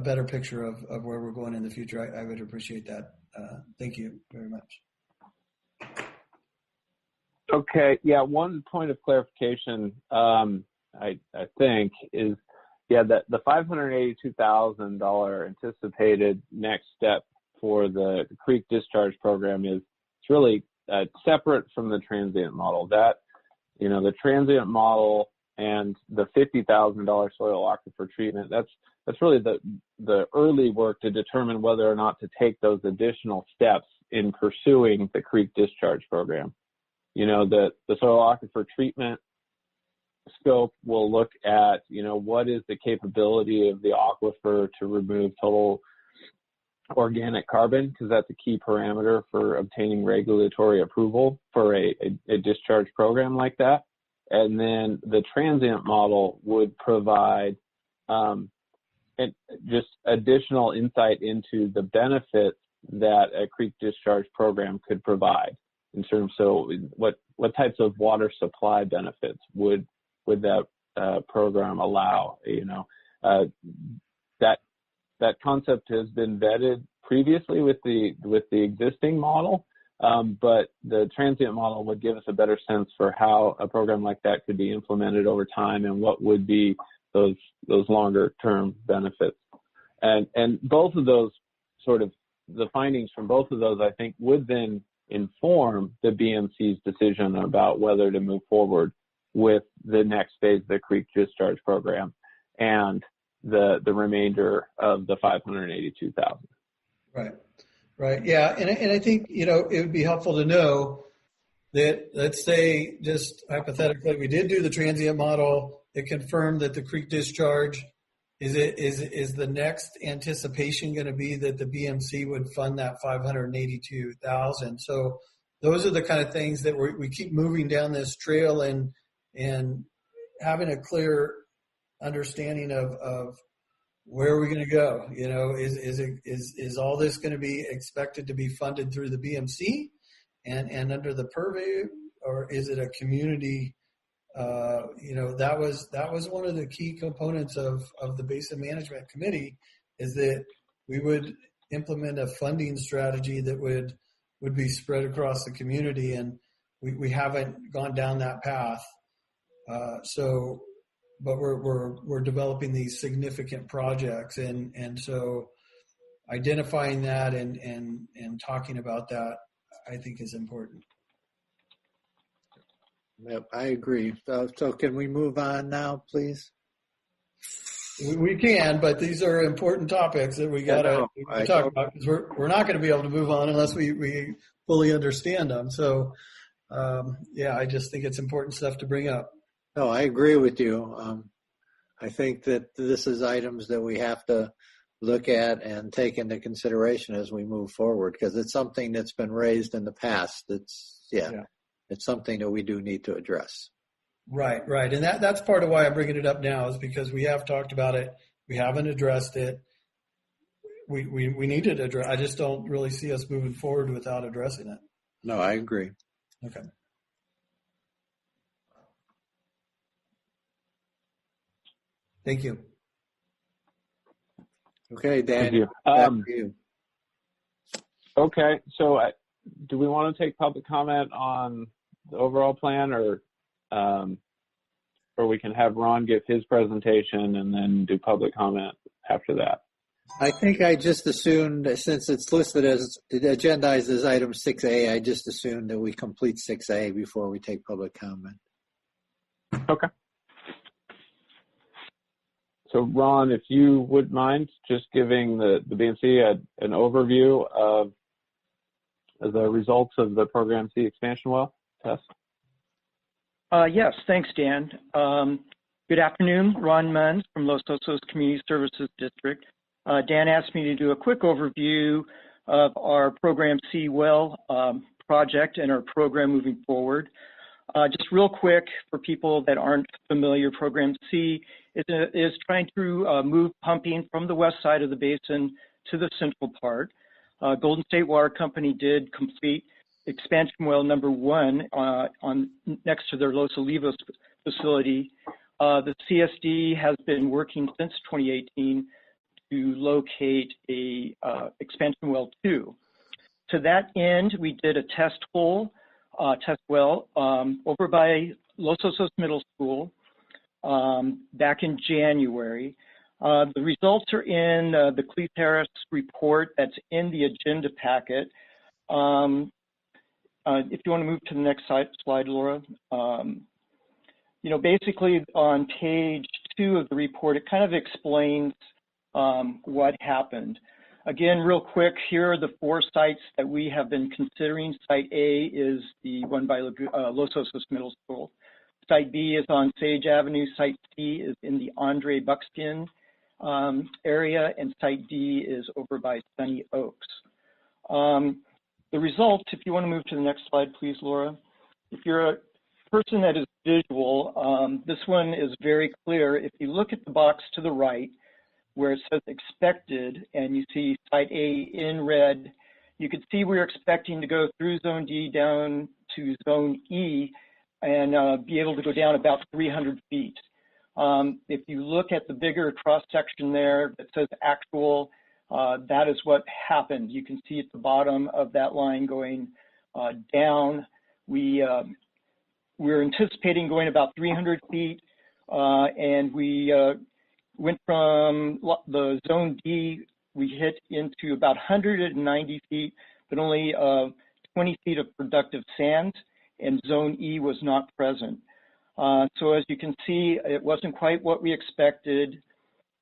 better picture of where we're going in the future, I would appreciate that. Thank you very much. Okay. Yeah. One point of clarification, I think is, that the $582,000 anticipated next step for the creek discharge program is really separate from the transient model. That, the transient model and the $50,000 soil aquifer treatment, that's really the early work to determine whether or not to take those additional steps in pursuing the creek discharge program. The soil aquifer treatment scope will look at, what is the capability of the aquifer to remove total organic carbon, because that's a key parameter for obtaining regulatory approval for a discharge program like that. And then the transient model would provide just additional insight into the benefits that a creek discharge program could provide. in terms of what types of water supply benefits would that program allow? That concept has been vetted previously with the existing model, but the transient model would give us a better sense for how a program like that could be implemented over time and what would be those longer term benefits. And both of those the findings from both of those, I think, would then inform the BMC's decision about whether to move forward with the next phase of the creek discharge program and the remainder of the 582,000. Right. Yeah. And I think, it would be helpful to know that, let's say, just hypothetically, we did do the transient model. It confirmed that the creek discharge is the next anticipation going to be that the BMC would fund that 582,000. So those are the kind of things that we keep moving down this trail and having a clear understanding of where are we going to go? Is all this going to be expected to be funded through the BMC and under the purview, or is it a community? That was one of the key components of the Basin Management Committee, is that we would implement a funding strategy that would be spread across the community, and we haven't gone down that path. But we're developing these significant projects, and so identifying that and talking about that, I think, is important. Yep, I agree. So can we move on now, please? We can, but these are important topics that we got to talk about, because we're not going to be able to move on unless we fully understand them. So, I just think it's important stuff to bring up. No, I agree with you. I think that this is items that we have to look at and take into consideration as we move forward, because it's something that's been raised in the past. It's something that we do need to address. Right. And that's part of why I'm bringing it up now, is because we have talked about it. We haven't addressed it. We need to address. I just don't really see us moving forward without addressing it. No, I agree. Okay. Thank you. Okay, Dan. Thank you. Back to you. Okay, so do we want to take public comment on the overall plan, or we can have Ron give his presentation and then do public comment after that? I think I just assumed, since it's listed as agendized as item 6A, I just assumed that we complete 6A before we take public comment. Okay. So Ron, if you would mind just giving the BMC an overview of the results of the Program C expansion well test. Yes, thanks, Dan. Good afternoon, Ron Munns from Los Osos Community Services District. Dan asked me to do a quick overview of our Program C well project and our program moving forward. Just real quick, for people that aren't familiar, Program C is trying to move pumping from the west side of the basin to the central part. Golden State Water Company did complete expansion well number 1 on next to their Los Olivos facility. The CSD has been working since 2018 to locate a expansion well 2. To that end, we did a test well over by Los Osos Middle School back in January. The results are in the Cleese-Harris report that's in the agenda packet. If you want to move to the next slide, Laura. Basically on page 2 of the report, it kind of explains what happened. Again, real quick, here are the 4 sites that we have been considering. Site A is the one by Los Osos Middle School. Site B is on Sage Avenue. Site C is in the Andre Buckskin area, and Site D is over by Sunny Oaks. The results, if you want to move to the next slide, please, Laura. If you're a person that is visual, this one is very clear. If you look at the box to the right, where it says expected, and you see Site A in red, you could see we're expecting to go through Zone D down to Zone E and be able to go down about 300 feet. If you look at the bigger cross section there that says actual, that is what happened. You can see at the bottom of that line going down. We're anticipating going about 300 feet, and we went from the Zone D, we hit into about 190 feet, but only 20 feet of productive sand, and Zone E was not present. So as you can see, it wasn't quite what we expected.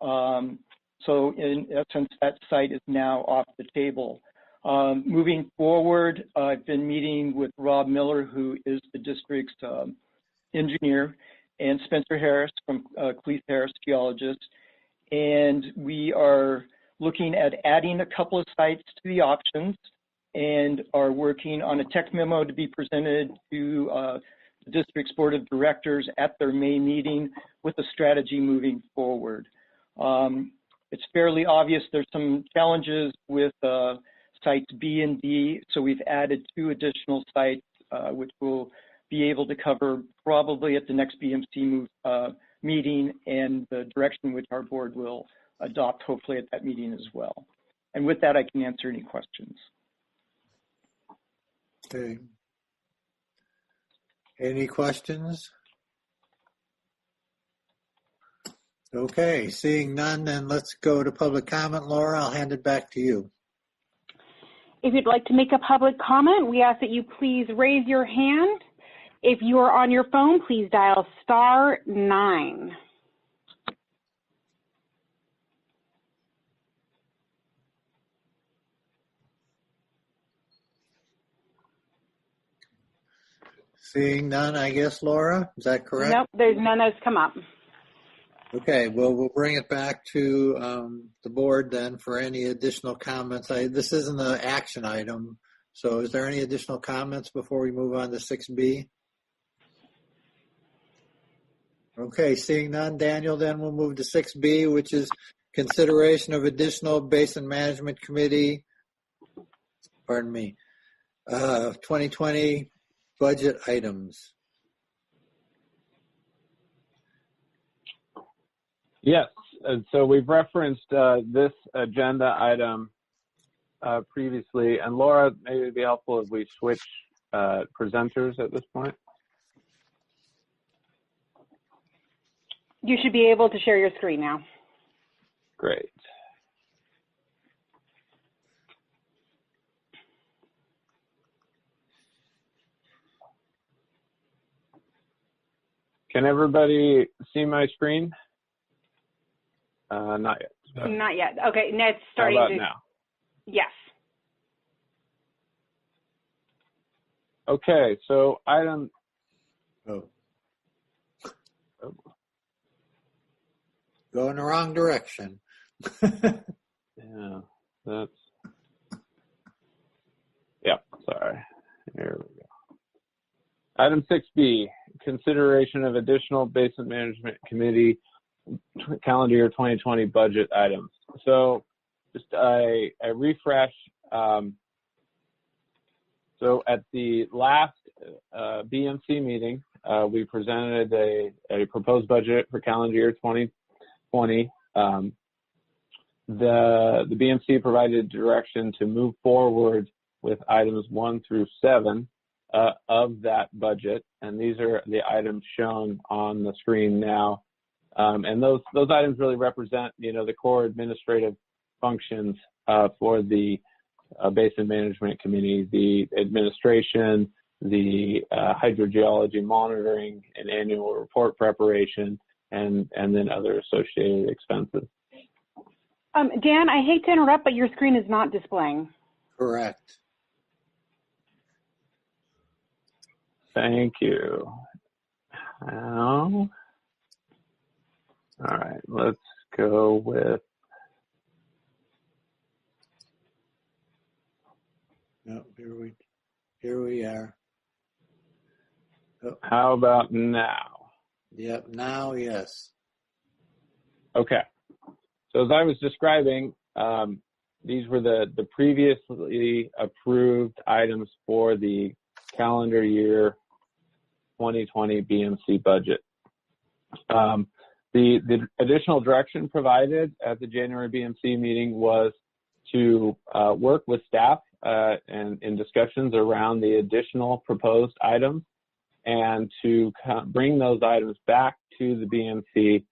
So in essence, that site is now off the table. Moving forward, I've been meeting with Rob Miller, who is the district's engineer, and Spencer Harris from Cleith Harris Geologists. And we are looking at adding a couple of sites to the options and are working on a tech memo to be presented to the district's board of directors at their May meeting with a strategy moving forward. It's fairly obvious there's some challenges with sites B and D, so we've added 2 additional sites, which we'll be able to cover probably at the next BMC meeting, and the direction which our board will adopt hopefully at that meeting as well. And with that, I can answer any questions. Okay. Any questions? Okay, seeing none, then let's go to public comment. Laura, I'll hand it back to you. If you'd like to make a public comment, we ask that you please raise your hand. If you are on your phone, please dial *9. Seeing none, I guess, Laura, is that correct? Nope, there's none that's come up. Okay, well, we'll bring it back to the board then for any additional comments. This isn't an action item, so is there any additional comments before we move on to 6B? Okay, seeing none, Daniel, then we'll move to 6B, which is consideration of additional Basin Management Committee, 2020 budget items. Yes, and so we've referenced this agenda item previously, and Laura, maybe it'd be helpful if we switch presenters at this point. You should be able to share your screen now. Great. Can everybody see my screen? Not yet. Not yet. Okay, Ned's starting How about now? Yes. Okay, so item. Oh. Go in the wrong direction. Yeah, that's. Yep, sorry. Here we go. Item 6B, consideration of additional Basin Management Committee calendar year 2020 budget items. So just a refresh. So at the last BMC meeting, we presented a proposed budget for calendar year 2020. The BMC provided direction to move forward with items 1 through 7 of that budget, and these are the items shown on the screen now. And those items really represent, the core administrative functions for the Basin Management Committee, the administration, the hydrogeology monitoring and annual report preparation, and then other associated expenses. Dan, I hate to interrupt, but your screen is not displaying. Correct. Thank you. Now, all right, let's go with. No, here we are. Oh. How about now? Yep, now, yes. Okay. So as I was describing, these were the previously approved items for the calendar year 2020 BMC budget. The additional direction provided at the January BMC meeting was to work with staff and in discussions around the additional proposed items, and to bring those items back to the BMC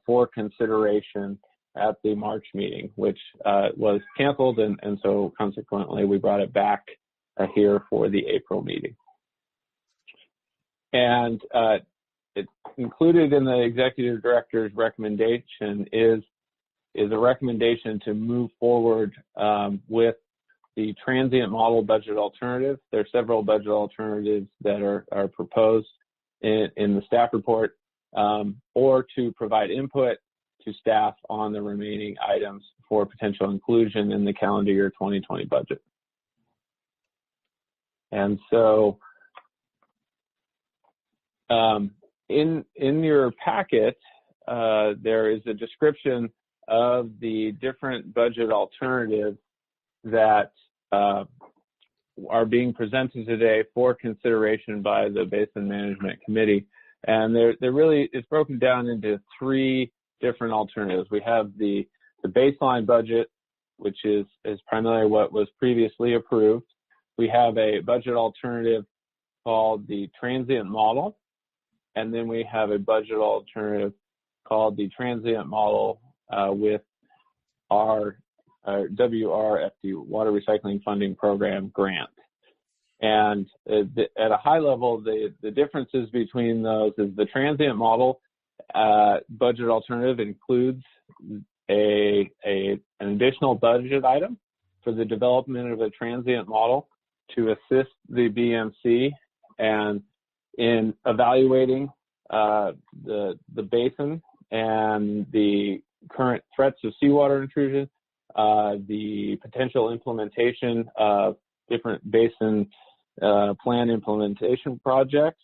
for consideration at the March meeting, which was canceled, and so consequently we brought it back here for the April meeting. And it included in the executive director's recommendation is a recommendation to move forward with the transient model budget alternative. There are several budget alternatives that are proposed in the staff report, or to provide input to staff on the remaining items for potential inclusion in the calendar year 2020 budget. And so in your packet, there is a description of the different budget alternatives that are being presented today for consideration by the Basin Management Committee. And it's broken down into three different alternatives. We have the baseline budget, which is primarily what was previously approved. We have a budget alternative called the transient model, and then we have a budget alternative called the transient model with our WRFD, Water Recycling Funding Program grant. And at a high level, the differences between those is the transient model budget alternative includes an additional budget item for the development of a transient model to assist the BMC and in evaluating the basin and the current threats of seawater intrusion, the potential implementation of different basin plan implementation projects,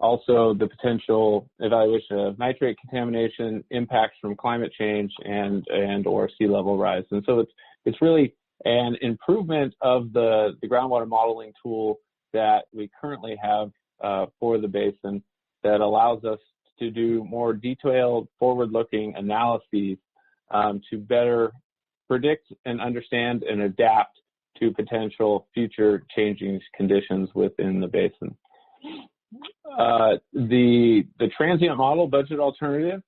also the potential evaluation of nitrate contamination, impacts from climate change, and or sea level rise. And so it's really an improvement of the groundwater modeling tool that we currently have for the basin that allows us to do more detailed forward-looking analyses to better predict and understand and adapt to potential future changing conditions within the basin. The transient model budget alternative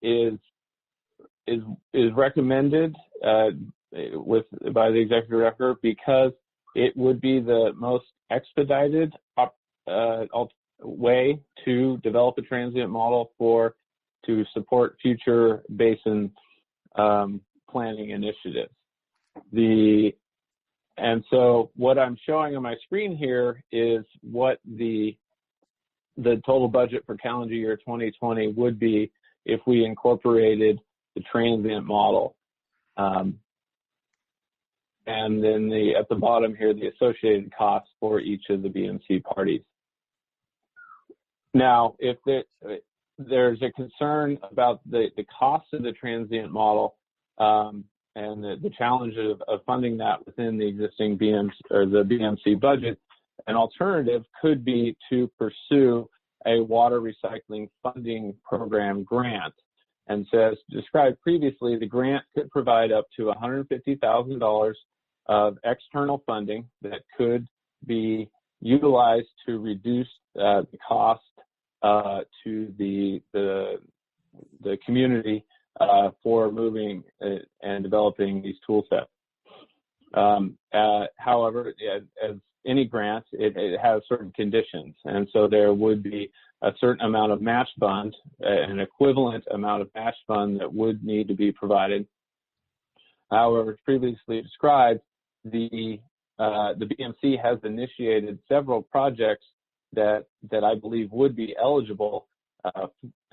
is recommended by the executive director because it would be the most expedited way to develop a transient model to support future basin planning initiatives. And so what I'm showing on my screen here is what the total budget for calendar year 2020 would be if we incorporated the transient model. And then at the bottom here, the associated costs for each of the BMC parties. Now, if there's a concern about the cost of the transient model and the challenges of funding that within the existing BMC budget, an alternative could be to pursue a water recycling funding program grant. And so, as described previously, the grant could provide up to $150,000 of external funding that could be utilized to reduce the cost to the community for moving and developing these tool sets. However, as any grant, it has certain conditions, and so there would be a certain amount of match fund, an equivalent amount of match fund that would need to be provided. However, as previously described, the BMC has initiated several projects that I believe would be eligible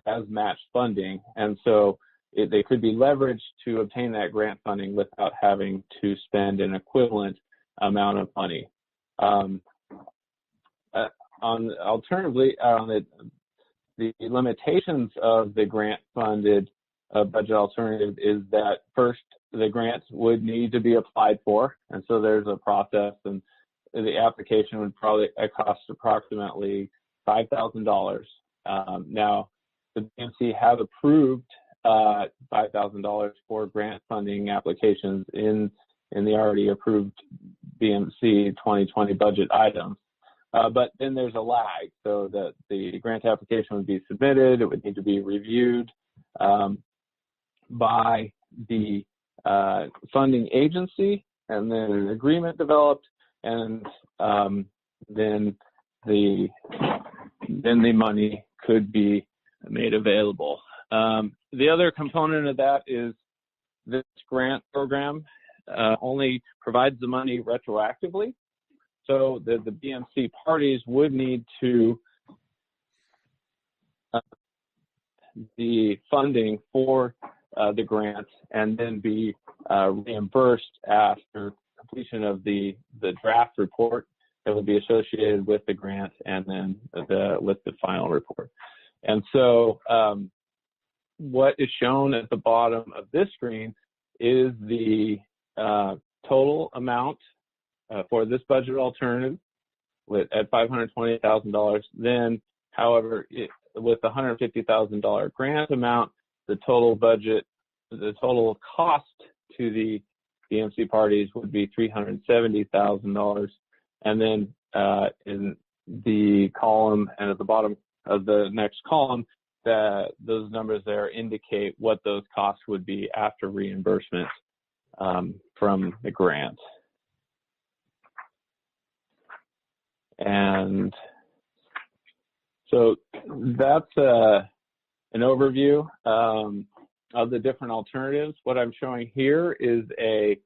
as match funding, and so they could be leveraged to obtain that grant funding without having to spend an equivalent amount of money. Alternatively, the limitations of the grant-funded budget alternative is that first, the grant would need to be applied for. And so there's a process, and the application would probably cost approximately $5,000. Now, the BMC have approved $5,000 for grant funding applications in the already approved BMC 2020 budget items. But then there's a lag, so that the grant application would be submitted, it would need to be reviewed by the funding agency, and then an agreement developed, and then the money could be made available. The other component of that is this grant program only provides the money retroactively. So the BMC parties would need to the funding for the grant and then be reimbursed after completion of the draft report that would be associated with the grant, and then with the final report. And so what is shown at the bottom of this screen is the total amount for this budget alternative at $520,000. Then, however, with the $150,000 grant amount, the total budget, the total cost to the BMC parties would be $370,000. And then in the column and at the bottom of the next column, those numbers there indicate what those costs would be after reimbursement from the grant. And so that's an overview of the different alternatives. What I'm showing here is a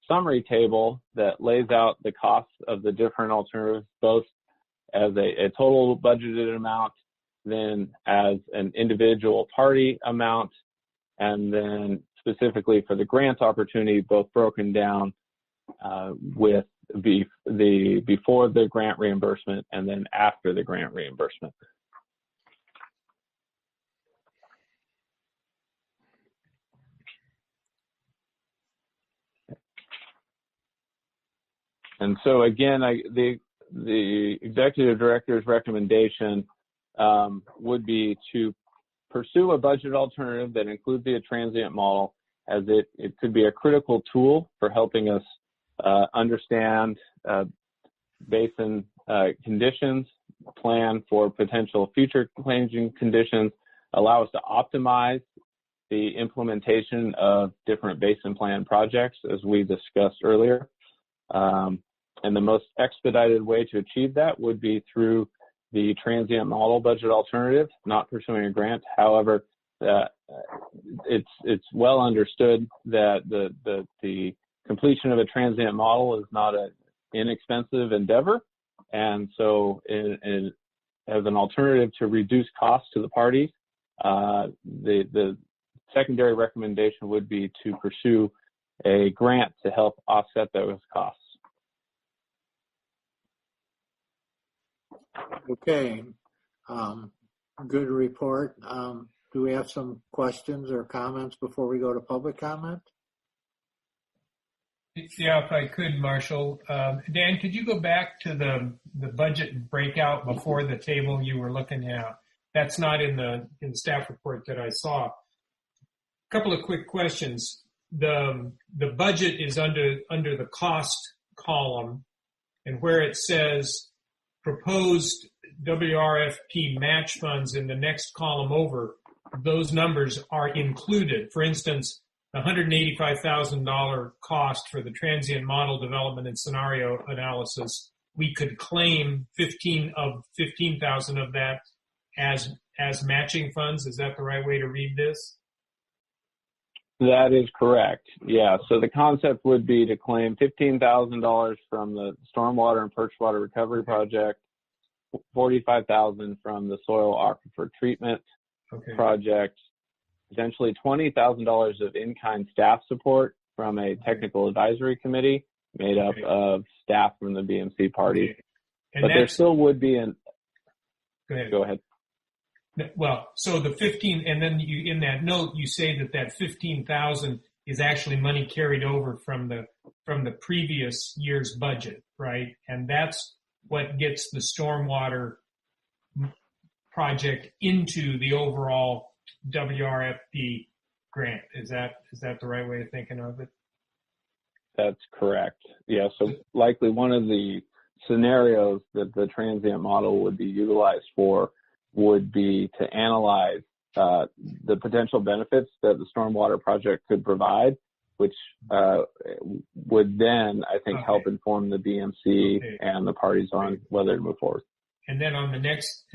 summary table that lays out the costs of the different alternatives, both as a total budgeted amount, then as an individual party amount, and then specifically for the grant opportunity, both broken down with the before the grant reimbursement and then after the grant reimbursement. And so again, the executive director's recommendation would be to pursue a budget alternative that includes the transient model, as it could be a critical tool for helping us understand basin conditions, plan for potential future changing conditions, allow us to optimize the implementation of different basin plan projects, as we discussed earlier. And the most expedited way to achieve that would be through the transient model budget alternative, not pursuing a grant. However, it's well understood that the completion of a transient model is not an inexpensive endeavor. And so as an alternative to reduce costs to the parties, the secondary recommendation would be to pursue a grant to help offset those costs. Okay, good report. Do we have some questions or comments before we go to public comment? Yeah, if I could, Marshall. Dan, could you go back to the budget breakout before the table you were looking at? That's not in the staff report that I saw. A couple of quick questions. The budget is under the cost column, and where it says proposed WRFP match funds in the next column over, those numbers are included. For instance, the $185,000 cost for the transient model development and scenario analysis, we could claim 15,000 of that as matching funds. Is that the right way to read this? That is correct. Yeah. So the concept would be to claim $15,000 from the stormwater and perch water recovery project, $45,000 from the soil aquifer treatment project, potentially $20,000 of in-kind staff support from a technical advisory committee made up of staff from the BMC party. But there still would be go ahead. Well, so the 15, and then you, in that note, you say that 15,000 is actually money carried over from the previous year's budget, right? And that's what gets the stormwater project into the overall WRFP grant. Is that the right way of thinking of it? That's correct. Yeah, so likely one of the scenarios that the transient model would be utilized for would be to analyze the potential benefits that the stormwater project could provide, which would then, I think, help inform the BMC and the parties on whether to move forward. And then on the next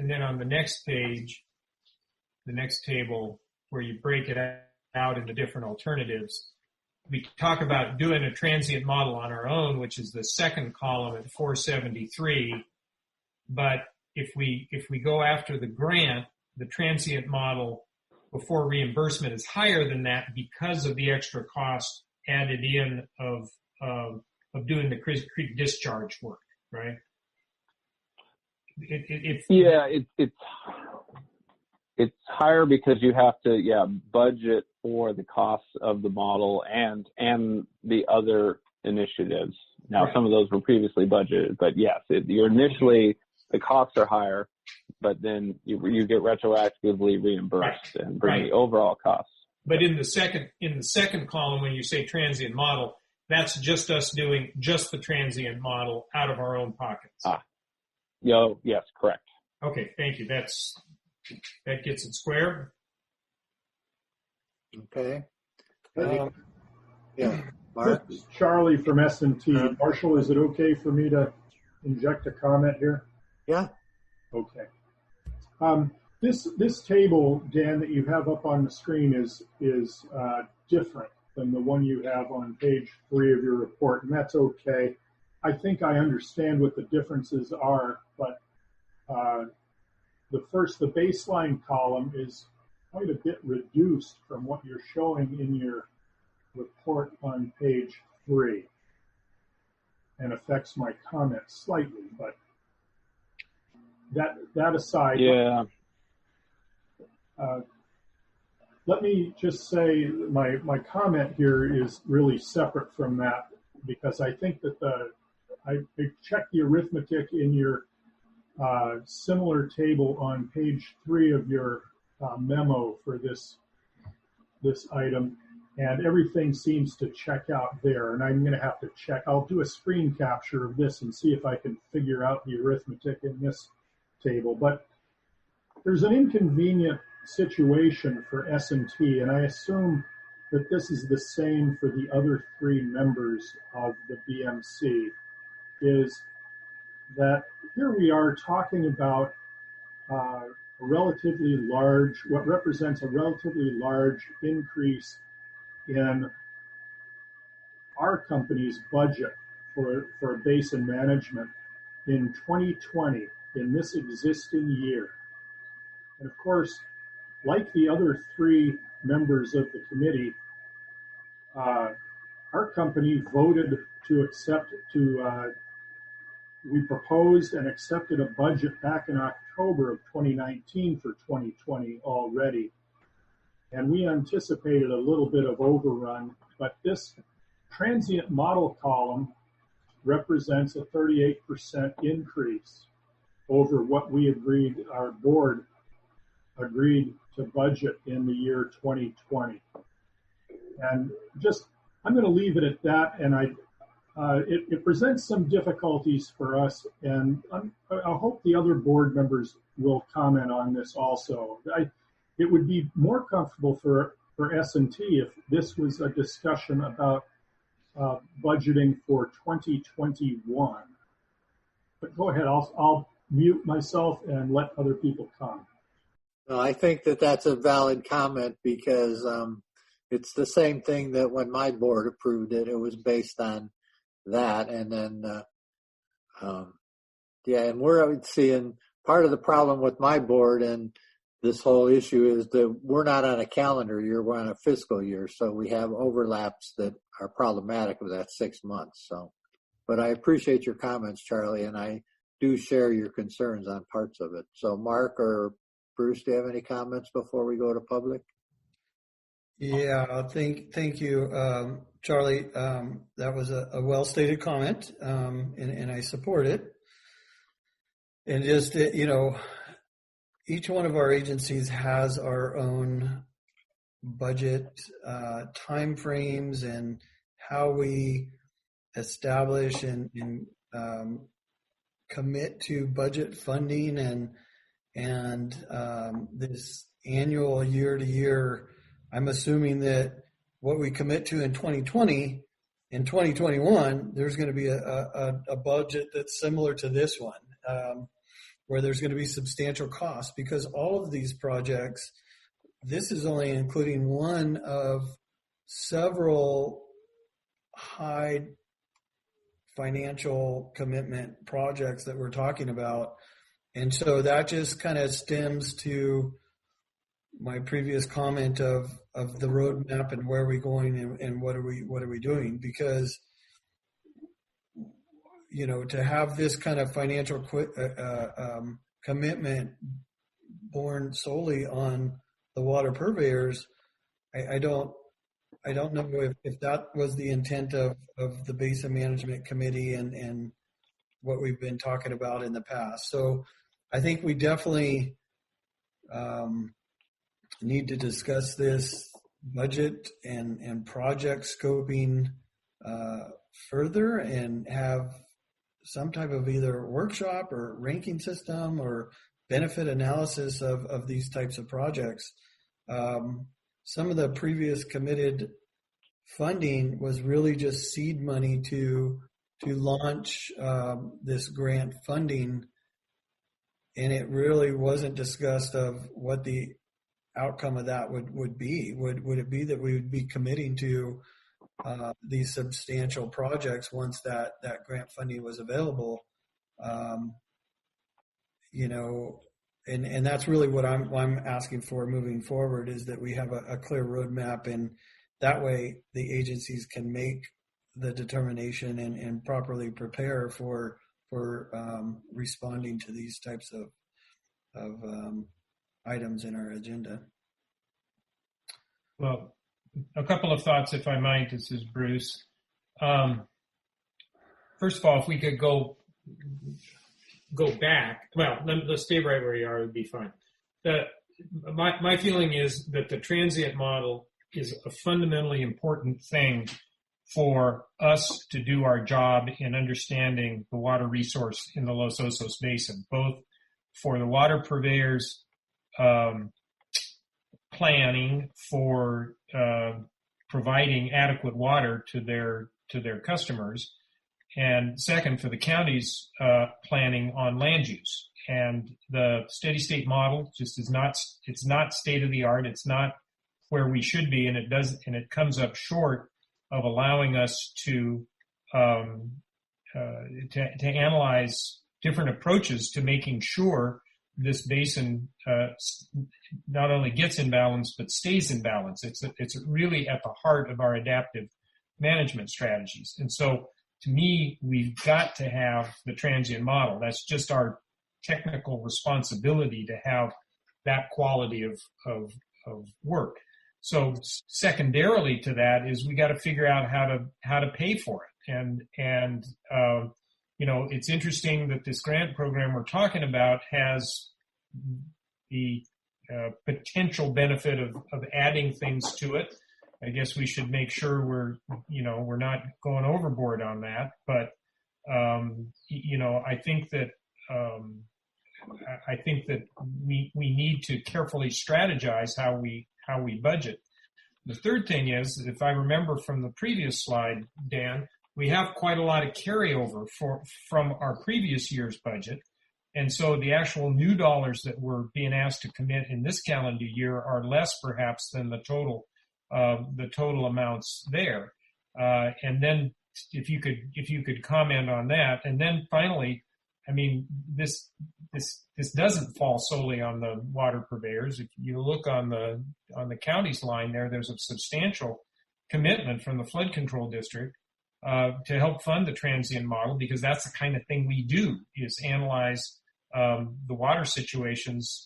page, the next table where you break it out into different alternatives, we talk about doing a transient model on our own, which is the second column at 473. But if we go after the grant, the transient model before reimbursement is higher than that because of the extra cost added in of doing the creek discharge work, right? It's higher because you have to budget for the costs of the model and the other initiatives. Now, right. Some of those were previously budgeted, but yes, you're initially the costs are higher, but then you get retroactively reimbursed and bring the overall costs. But in the second column, when you say transient model, that's just us doing just the transient model out of our own pockets. Yes, correct. Okay, thank you. That gets it square. Okay. Mark? This is Charlie from S&T. Marshall, is it okay for me to inject a comment here? Yeah. Okay. This table, Dan, that you have up on the screen is different than the one you have on page 3 of your report, and that's okay. I think I understand what the differences are, but the baseline column is quite a bit reduced from what you're showing in your report on page 3 and affects my comment slightly, but that aside, let me just say my comment here is really separate from that, because I think that I checked the arithmetic in your similar table on page 3 of your memo for this item, and everything seems to check out there. And I'm going to have to check. I'll do a screen capture of this and see if I can figure out the arithmetic in this table. But there's an inconvenient situation for S&T, and I assume that this is the same for the other 3 members of the BMC, is that here we are talking about what represents a relatively large increase in our company's budget for basin management in 2020, in this existing year. And of course, like the other 3 members of the committee, our company voted we proposed and accepted a budget back in October of 2019 for 2020 already. And we anticipated a little bit of overrun, but this transient model column represents a 38% increase over what our board agreed to budget in the year 2020. And I'm going to leave it at that, and it presents some difficulties for us, and I hope the other board members will comment on this also. It would be more comfortable for S&T if this was a discussion about budgeting for 2021. But go ahead, I'll mute myself and let other people comment. No, I think that's a valid comment, because it's the same thing that when my board approved it, it was based on that. And then, and we're seeing part of the problem with my board and this whole issue is that we're not on a calendar year, we're on a fiscal year. So we have overlaps that are problematic with that 6 months. So, but I appreciate your comments, Charlie, and I do share your concerns on parts of it. So Mark or Bruce, do you have any comments before we go to public? Yeah, thank you, Charlie. That was a well-stated comment, and I support it. And just, each one of our agencies has our own budget timeframes and how we establish and commit to budget funding and this annual year to year. I'm assuming that what we commit to in 2020, in 2021, there's going to be a budget that's similar to this one, where there's going to be substantial costs, because all of these projects, this is only including one of several high financial commitment projects that we're talking about. And so that just kind of stems to my previous comment of the roadmap and where are we going and what are we doing, because to have this kind of financial commitment borne solely on the water purveyors, I don't know if that was the intent of the Basin Management Committee and what we've been talking about in the past. So I think we definitely need to discuss this budget and project scoping further and have some type of either workshop or ranking system or benefit analysis of these types of projects. Some of the previous committed funding was really just seed money to launch this grant funding, and it really wasn't discussed of what the outcome of that would be. Would it be that we would be committing to these substantial projects once that grant funding was available? And that's really what I'm asking for moving forward, is that we have a clear roadmap, and that way the agencies can make the determination and properly prepare for responding to these types of items in our agenda. Well, a couple of thoughts, if I might. This is Bruce. First of all, if we could go back, well, let's stay right where you are, would be fine. My feeling is that the transient model is a fundamentally important thing for us to do our job in understanding the water resource in the Los Osos Basin, both for the water purveyors planning for providing adequate water to their customers, and second, for the county's planning on land use. And the steady state model just is not, it's not state of the art. It's not where we should be. And it comes up short of allowing us to analyze different approaches to making sure this basin not only gets in balance, but stays in balance. It's really at the heart of our adaptive management strategies. And so to me, we've got to have the transient model. That's just our technical responsibility to have that quality of work. So secondarily to that is we got to figure out how to pay for it. And it's interesting that this grant program we're talking about has the potential benefit of adding things to it. I guess we should make sure we're not going overboard on that. But I think that we need to carefully strategize how we budget. The third thing is, if I remember from the previous slide, Dan, we have quite a lot of carryover from our previous year's budget. And so the actual new dollars that we're being asked to commit in this calendar year are less perhaps than the total amounts there. And then if you could comment on that. And then finally, I mean, this doesn't fall solely on the water purveyors. If you look on the county's line there's a substantial commitment from the flood control district to help fund the transient model, because that's the kind of thing we do, is analyze the water situations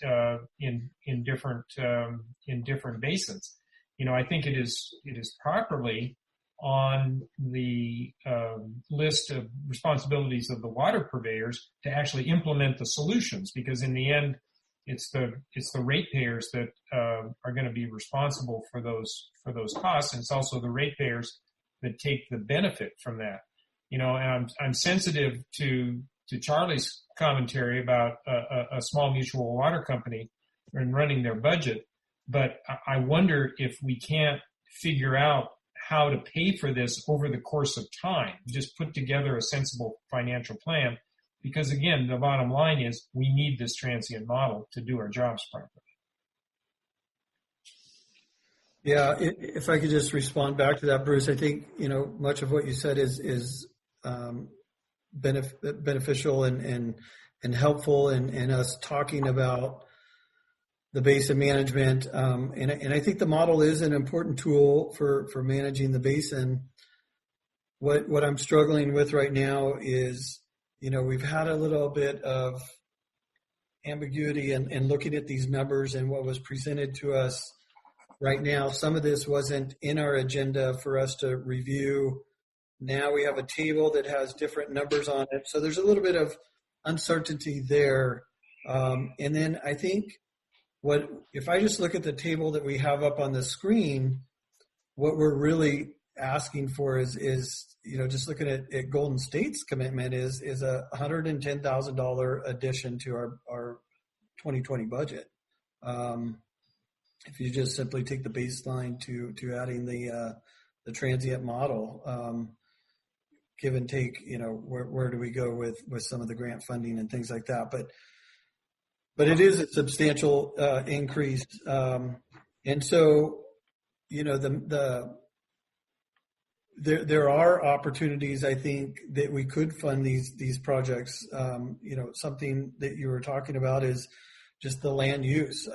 in different basins. I think it is properly on the list of responsibilities of the water purveyors to actually implement the solutions, because in the end, it's the ratepayers that are going to be responsible for those costs, and it's also the ratepayers that take the benefit from that. And I'm sensitive to Charlie's commentary about a small mutual water company and running their budget, but I wonder if we can't figure out how to pay for this over the course of time, just put together a sensible financial plan, because again, the bottom line is we need this transient model to do our jobs properly. Yeah, if I could just respond back to that, Bruce, I think, much of what you said is beneficial and helpful in us talking about the basin management. And I think the model is an important tool for managing the basin. What I'm struggling with right now is, we've had a little bit of ambiguity in looking at these numbers and what was presented to us right now. Some of this wasn't in our agenda for us to review. Now we have a table that has different numbers on it. So there's a little bit of uncertainty there. And then I think if I just look at the table that we have up on the screen, what we're really asking for is just looking at Golden State's commitment is a $110,000 addition to our 2020 budget. If you just simply take the baseline to adding the transient model, give and take, where do we go with some of the grant funding and things like that. But it is a substantial increase. And so, there are opportunities, I think, that we could fund these projects. Something that you were talking about is just the land use.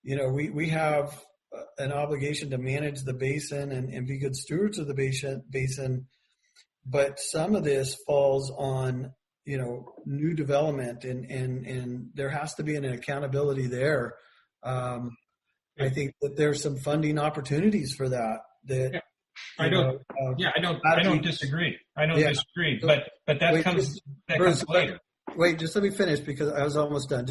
We have an obligation to manage the basin and be good stewards of the basin, but some of this falls on new development, and there has to be an accountability there. I think that there's some funding opportunities for that. I don't disagree. Disagree, but that comes later. Wait, just let me finish because I was almost done.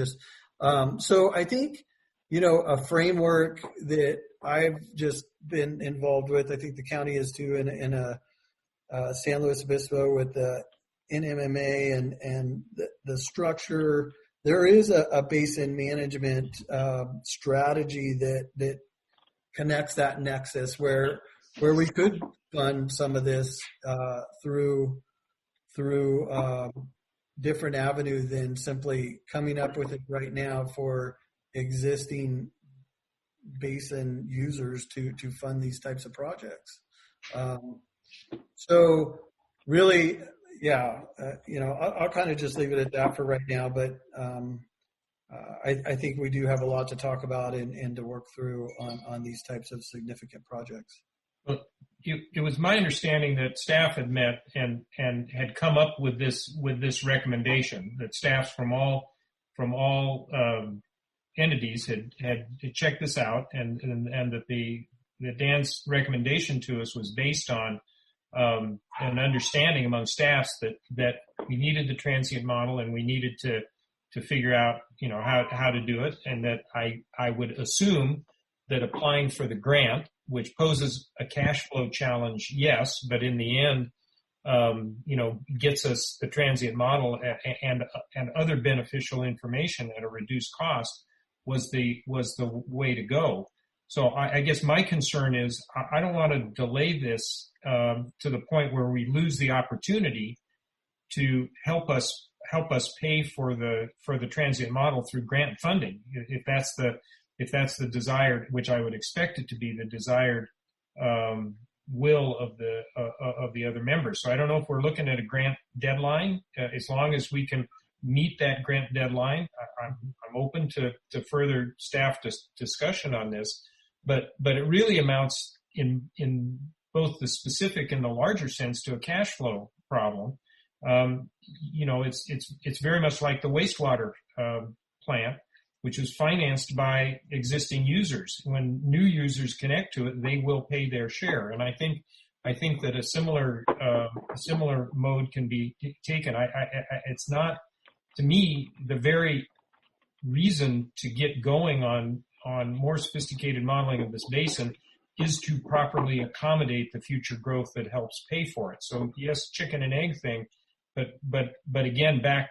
So I think, a framework that I've just been involved with, I think the county is too, in a San Luis Obispo with the NMMA and the structure. There is a basin management strategy that connects that nexus where we could fund some of this through different avenue than simply coming up with it right now for existing basin users to fund these types of projects. So really, I'll kind of just leave it at that for right now, but I think we do have a lot to talk about and to work through on these types of significant projects. Well, it was my understanding that staff had met and had come up with this recommendation, that staffs from all entities had checked this out, and that Dan's recommendation to us was based on an understanding among staffs that we needed the transient model and we needed to figure out how to do it, and that I would assume that applying for the grant, which poses a cash flow challenge, yes, but in the end, gets us the transient model and other beneficial information at a reduced cost was the way to go. So I guess my concern is I don't want to delay this to the point where we lose the opportunity to help us pay for the transient model through grant funding, if that's the desired, which I would expect it to be the desired will of the other members. So I don't know if we're looking at a grant deadline. As long as we can meet that grant deadline, I'm open to further staff discussion on this. But it really amounts in both the specific and the larger sense to a cash flow problem. it's very much like the wastewater plant, which is financed by existing users. When new users connect to it, they will pay their share. And I think that a similar mode can be taken. It's not, to me, the very reason to get going on more sophisticated modeling of this basin is to properly accommodate the future growth that helps pay for it. So yes, chicken and egg thing, but again, back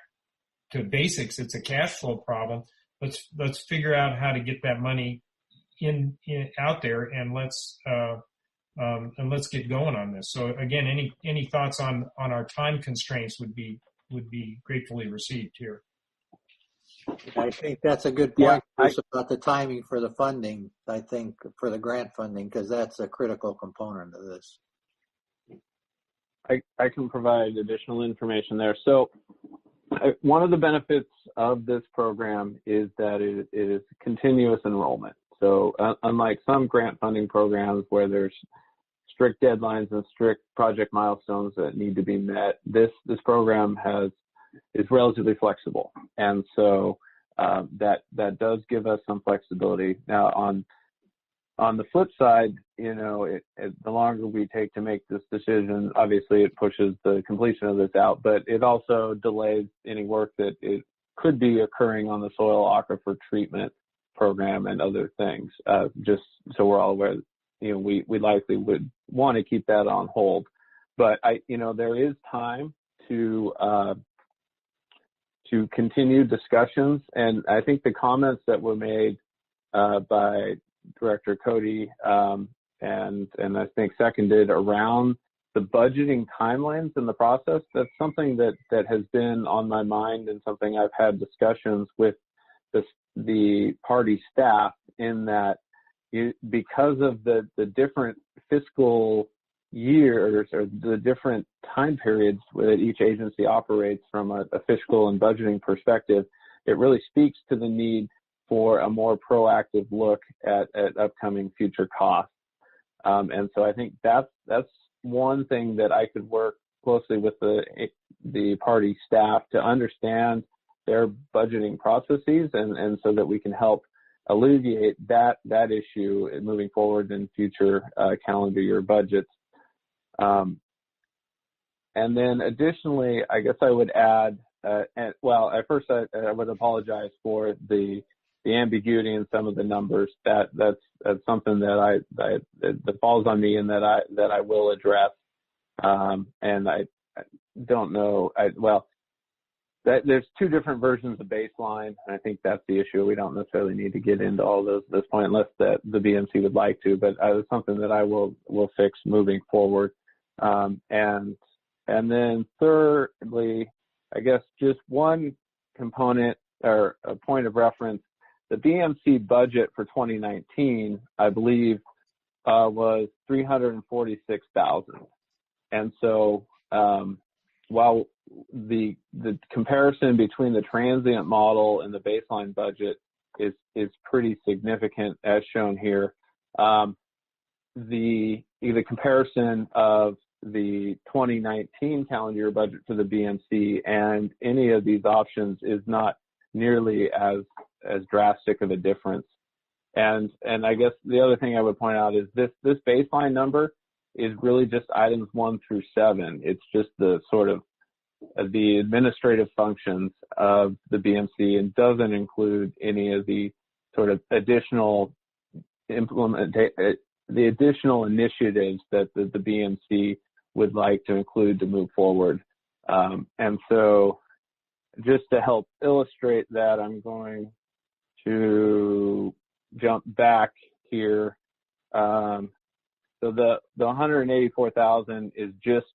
to basics, it's a cash flow problem. Let's figure out how to get that money in out there, and let's get going on this. So again, any thoughts on our time constraints would be gratefully received here. I think that's a good point, Bruce, about the timing for the funding. I think for the grant funding, because that's a critical component of this. I can provide additional information there. So one of the benefits of this program is that it is continuous enrollment. So unlike some grant funding programs where there's strict deadlines and strict project milestones that need to be met, this program is relatively flexible. And so that does give us some flexibility. Now on the flip side, the longer we take to make this decision, obviously it pushes the completion of this out, but it also delays any work that it could be occurring on the soil aquifer treatment program and other things. Just so we're all aware, we likely would want to keep that on hold. But there is time to continue discussions, and I think the comments that were made by Director Cody and I think seconded around the budgeting timelines in the process, that's something that has been on my mind and something I've had discussions with the party staff, in that because of the different fiscal years or the different time periods that each agency operates from a fiscal and budgeting perspective, it really speaks to the need for a more proactive look at upcoming future costs. And so I think that's one thing that I could work closely with the party staff to understand their budgeting processes, and so that we can help alleviate that issue moving forward in future calendar year budgets. And then additionally, I guess I would add, at first I would apologize for the ambiguity in some of the numbers. That's something that that falls on me, and that I will address. And I don't know. There's two different versions of baseline, and I think that's the issue. We don't necessarily need to get into all those at this point, unless the BMC would like to. But it's something that I will fix moving forward. And then thirdly, I guess just one component or a point of reference. The BMC budget for 2019, I believe, was $346,000, and so while the comparison between the transient model and the baseline budget is pretty significant, as shown here, the comparison of the 2019 calendar year budget for the BMC and any of these options is not nearly as drastic of a difference. And I guess the other thing I would point out is this baseline number is really just items 1 through 7. It's just the sort of the administrative functions of the BMC, and doesn't include any of the sort of additional the additional initiatives that the BMC would like to include to move forward. And so just to help illustrate that, I'm going to jump back here. So the 184,000 is just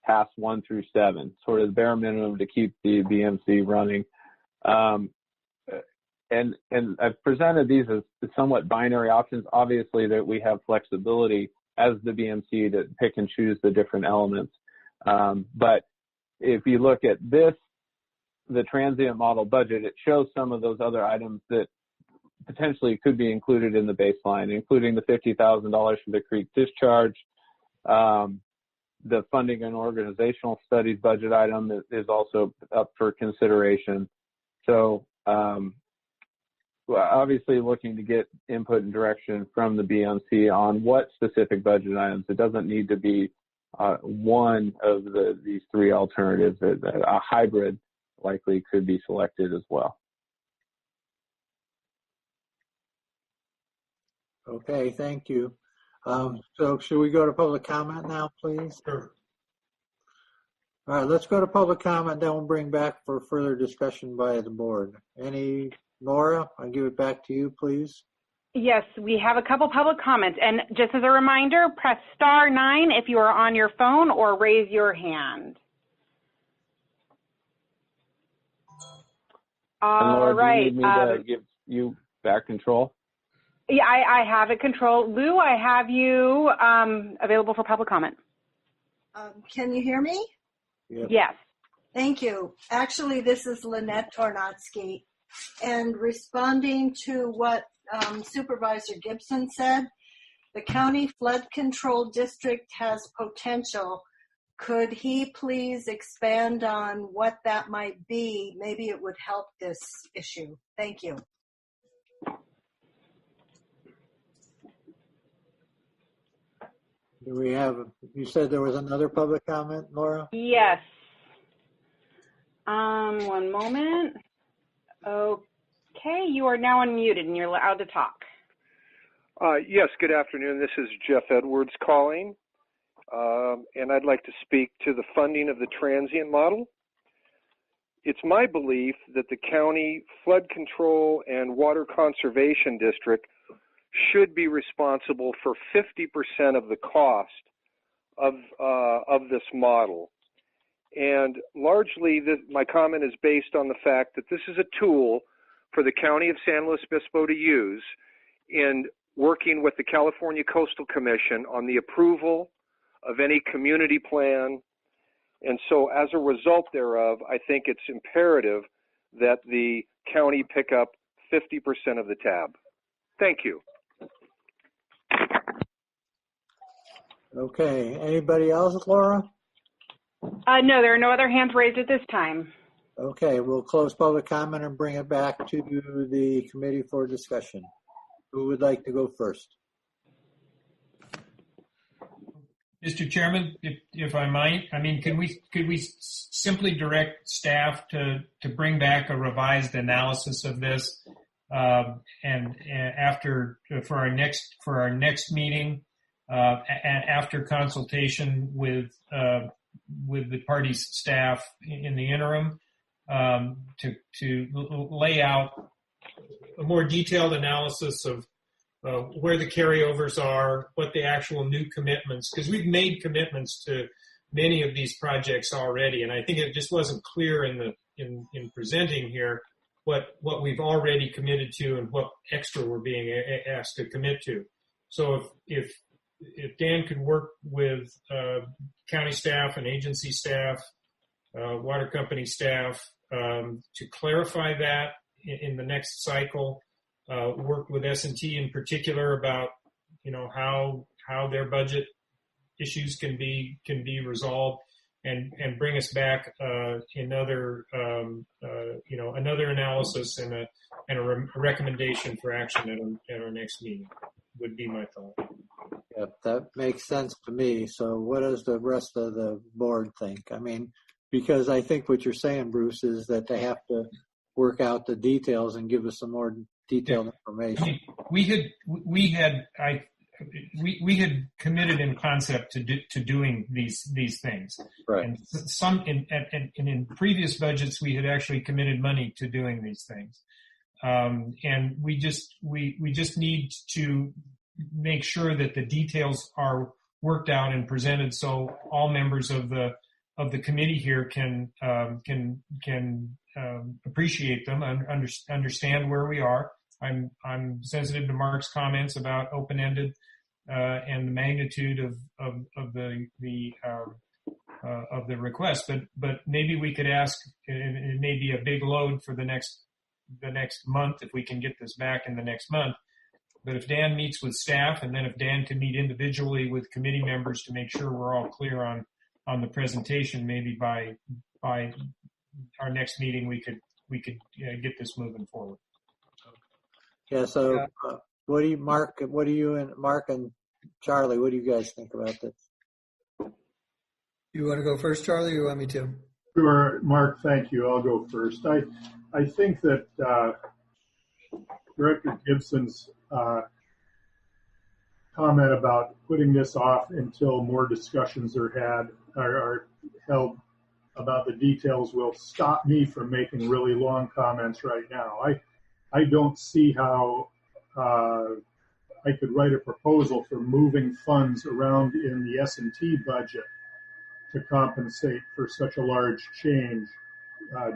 tasks 1 through 7, sort of the bare minimum to keep the BMC running. And I've presented these as somewhat binary options. Obviously, that we have flexibility as the BMC to pick and choose the different elements. But if you look at the transient model budget, it shows some of those other items that potentially could be included in the baseline, including the $50,000 for the creek discharge, the funding and organizational studies budget item is also up for consideration. So obviously looking to get input and direction from the BMC on what specific budget items. It doesn't need to be one of these three alternatives. A hybrid likely could be selected as well. Okay, thank you. So should we go to public comment now, please? Sure. All right, let's go to public comment, then we'll bring back for further discussion by the board. Laura, I'll give it back to you, please. Yes, we have a couple public comments. And just as a reminder, press *9 if you are on your phone or raise your hand. All Laura, right. do you need me to give you back control? Yeah, I have it controlled. Lou, I have you available for public comment. Can you hear me? Yep. Yes. Thank you. Actually, this is Lynette Tornotsky. And responding to what Supervisor Gibson said, the county flood control district has potential. Could he please expand on what that might be? Maybe it would help this issue. Thank you. Do we have, you said there was another public comment, Laura? Yes. One moment. Okay, you are now unmuted and you're allowed to talk. Yes, good afternoon. This is Jeff Edwards calling, and I'd like to speak to the funding of the transient model. It's my belief that the county flood control and water conservation district should be responsible for 50% of the cost of this model. And largely, my comment is based on the fact that this is a tool for the County of San Luis Obispo to use in working with the California Coastal Commission on the approval of any community plan. And so as a result thereof, I think it's imperative that the county pick up 50% of the tab. Thank you. Okay, anybody else, Laura? No, there are no other hands raised at this time. Okay, we'll close public comment and bring it back to the committee for discussion. Who would like to go first? Mr. Chairman, if I might, I mean, could we simply direct staff to bring back a revised analysis of this, and after for our next meeting, after consultation with the party's staff in the interim, to lay out a more detailed analysis of where the carryovers are, what the actual new commitments, because we've made commitments to many of these projects already, and I think it just wasn't clear in presenting here what we've already committed to and what extra we're being asked to commit to. So if Dan could work with county staff and agency staff, water company staff, to clarify that in the next cycle, work with S&T in particular about, how their budget issues can be resolved, and bring us back another analysis and a recommendation for action at our next meeting would be my thought. Yep, that makes sense to me. So what does the rest of the board think? I mean, because I think what you're saying, Bruce, is that they have to work out the details and give us some more detailed information. We had committed in concept to doing these things. Right. And in previous budgets, we had actually committed money to doing these things. And we just need to make sure that the details are worked out and presented so all members of the committee here can appreciate them and understand where we are. I'm sensitive to Mark's comments about open-ended and the magnitude of the request, but maybe we could ask. It may be a big load for the next month if we can get this back in the next month. But if Dan meets with staff, and then if Dan can meet individually with committee members to make sure we're all clear on on the presentation, maybe by our next meeting we could get this moving forward. Yeah. So, what do you, Mark? What do you and Mark and Charlie? What do you guys think about this? You want to go first, Charlie, or you want me to? Sure, Mark, thank you. I'll go first. I think that Director Gibson's comment about putting this off until more discussions are held about the details will stop me from making really long comments right now. I don't see how I could write a proposal for moving funds around in the S&T budget to compensate for such a large change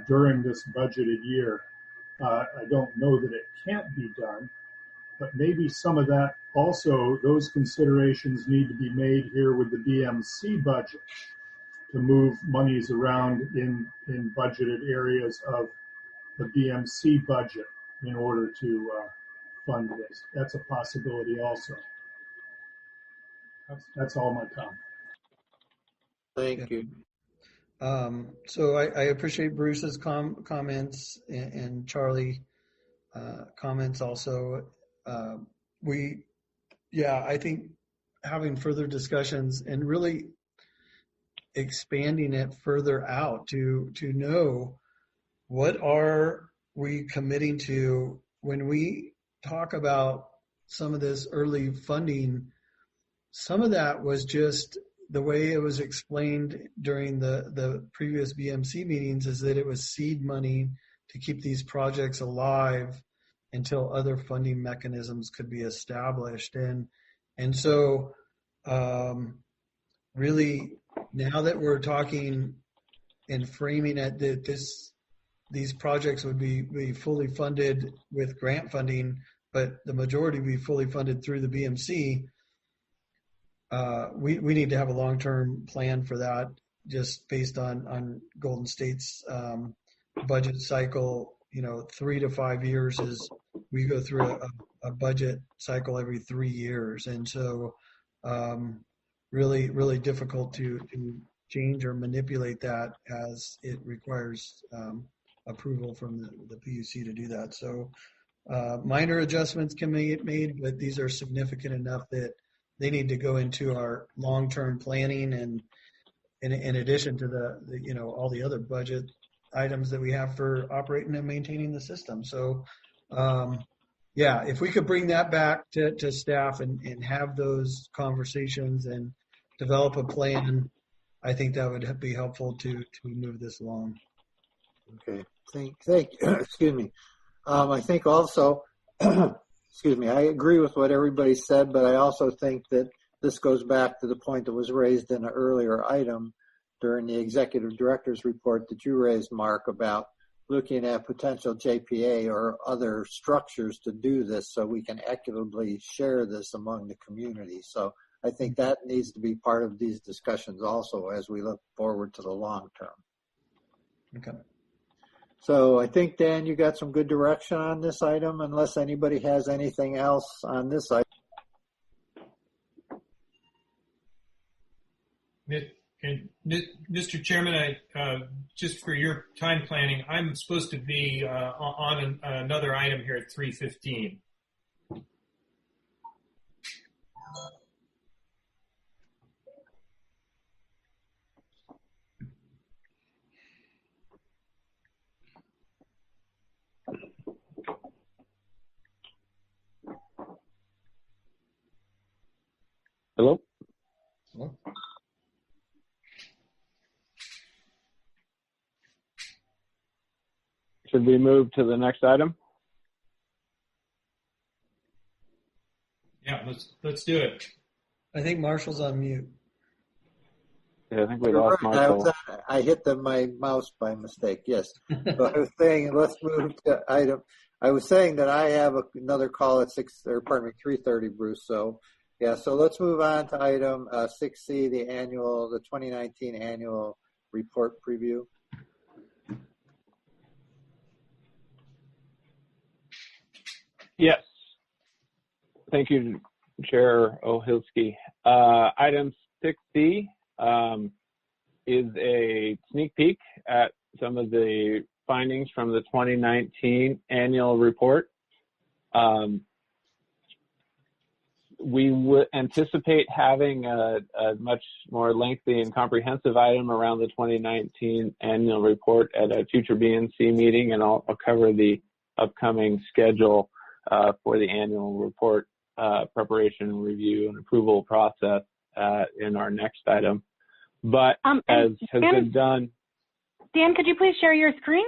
during this budgeted year. I don't know that it can't be done, but maybe some of that also, those considerations need to be made here with the BMC budget to move monies around in budgeted areas of the BMC budget in order to fund this. That's a possibility also. That's all my comment. Thank you. So I appreciate Bruce's comments and Charlie comments also. I think having further discussions and really expanding it further out to know what are we committing to when we talk about some of this early funding. Some of that was just the way it was explained during the previous BMC meetings, is that it was seed money to keep these projects alive until other funding mechanisms could be established. And so really, now that we're talking and framing it that these projects would be fully funded with grant funding, but the majority be fully funded through the BMC, we need to have a long-term plan for that, just based on Golden State's budget cycle. 3 to 5 years is we go through a budget cycle every 3 years. And so really, really difficult to change or manipulate that, as it requires approval from the PUC to do that. So minor adjustments can be made, but these are significant enough that they need to go into our long-term planning, and in addition to the all the other budget items that we have for operating and maintaining the system. So if we could bring that back to staff and have those conversations and develop a plan, I think that would be helpful to move this along. Okay, thank you. Excuse me. I think also, excuse me, I agree with what everybody said, but I also think that this goes back to the point that was raised in an earlier item during the executive director's report that you raised, Mark, about looking at potential JPA or other structures to do this so we can equitably share this among the community. So I think that needs to be part of these discussions also as we look forward to the long term. Okay. So I think, Dan, you got some good direction on this item, unless anybody has anything else on this item. And Mr. Chairman, just for your time planning, I'm supposed to be on another item here at 3:15. Hello? Hello? Should we move to the next item? Yeah, let's do it. I think Marshall's on mute. Yeah, I think we lost Marshall. I hit my mouse by mistake. Yes. So I was saying, let's move to item. I was saying that I have another call at 3:30, Bruce. So yeah, so let's move on to item 6C, the 2019 annual report preview. Yes. Thank you, Chair Ohilsky. Item 6C, is a sneak peek at some of the findings from the 2019 annual report. We would anticipate having a much more lengthy and comprehensive item around the 2019 annual report at a future BMC meeting, and I'll cover the upcoming schedule for the annual report preparation, review, and approval process in our next item. But as has been done. Dan, could you please share your screen?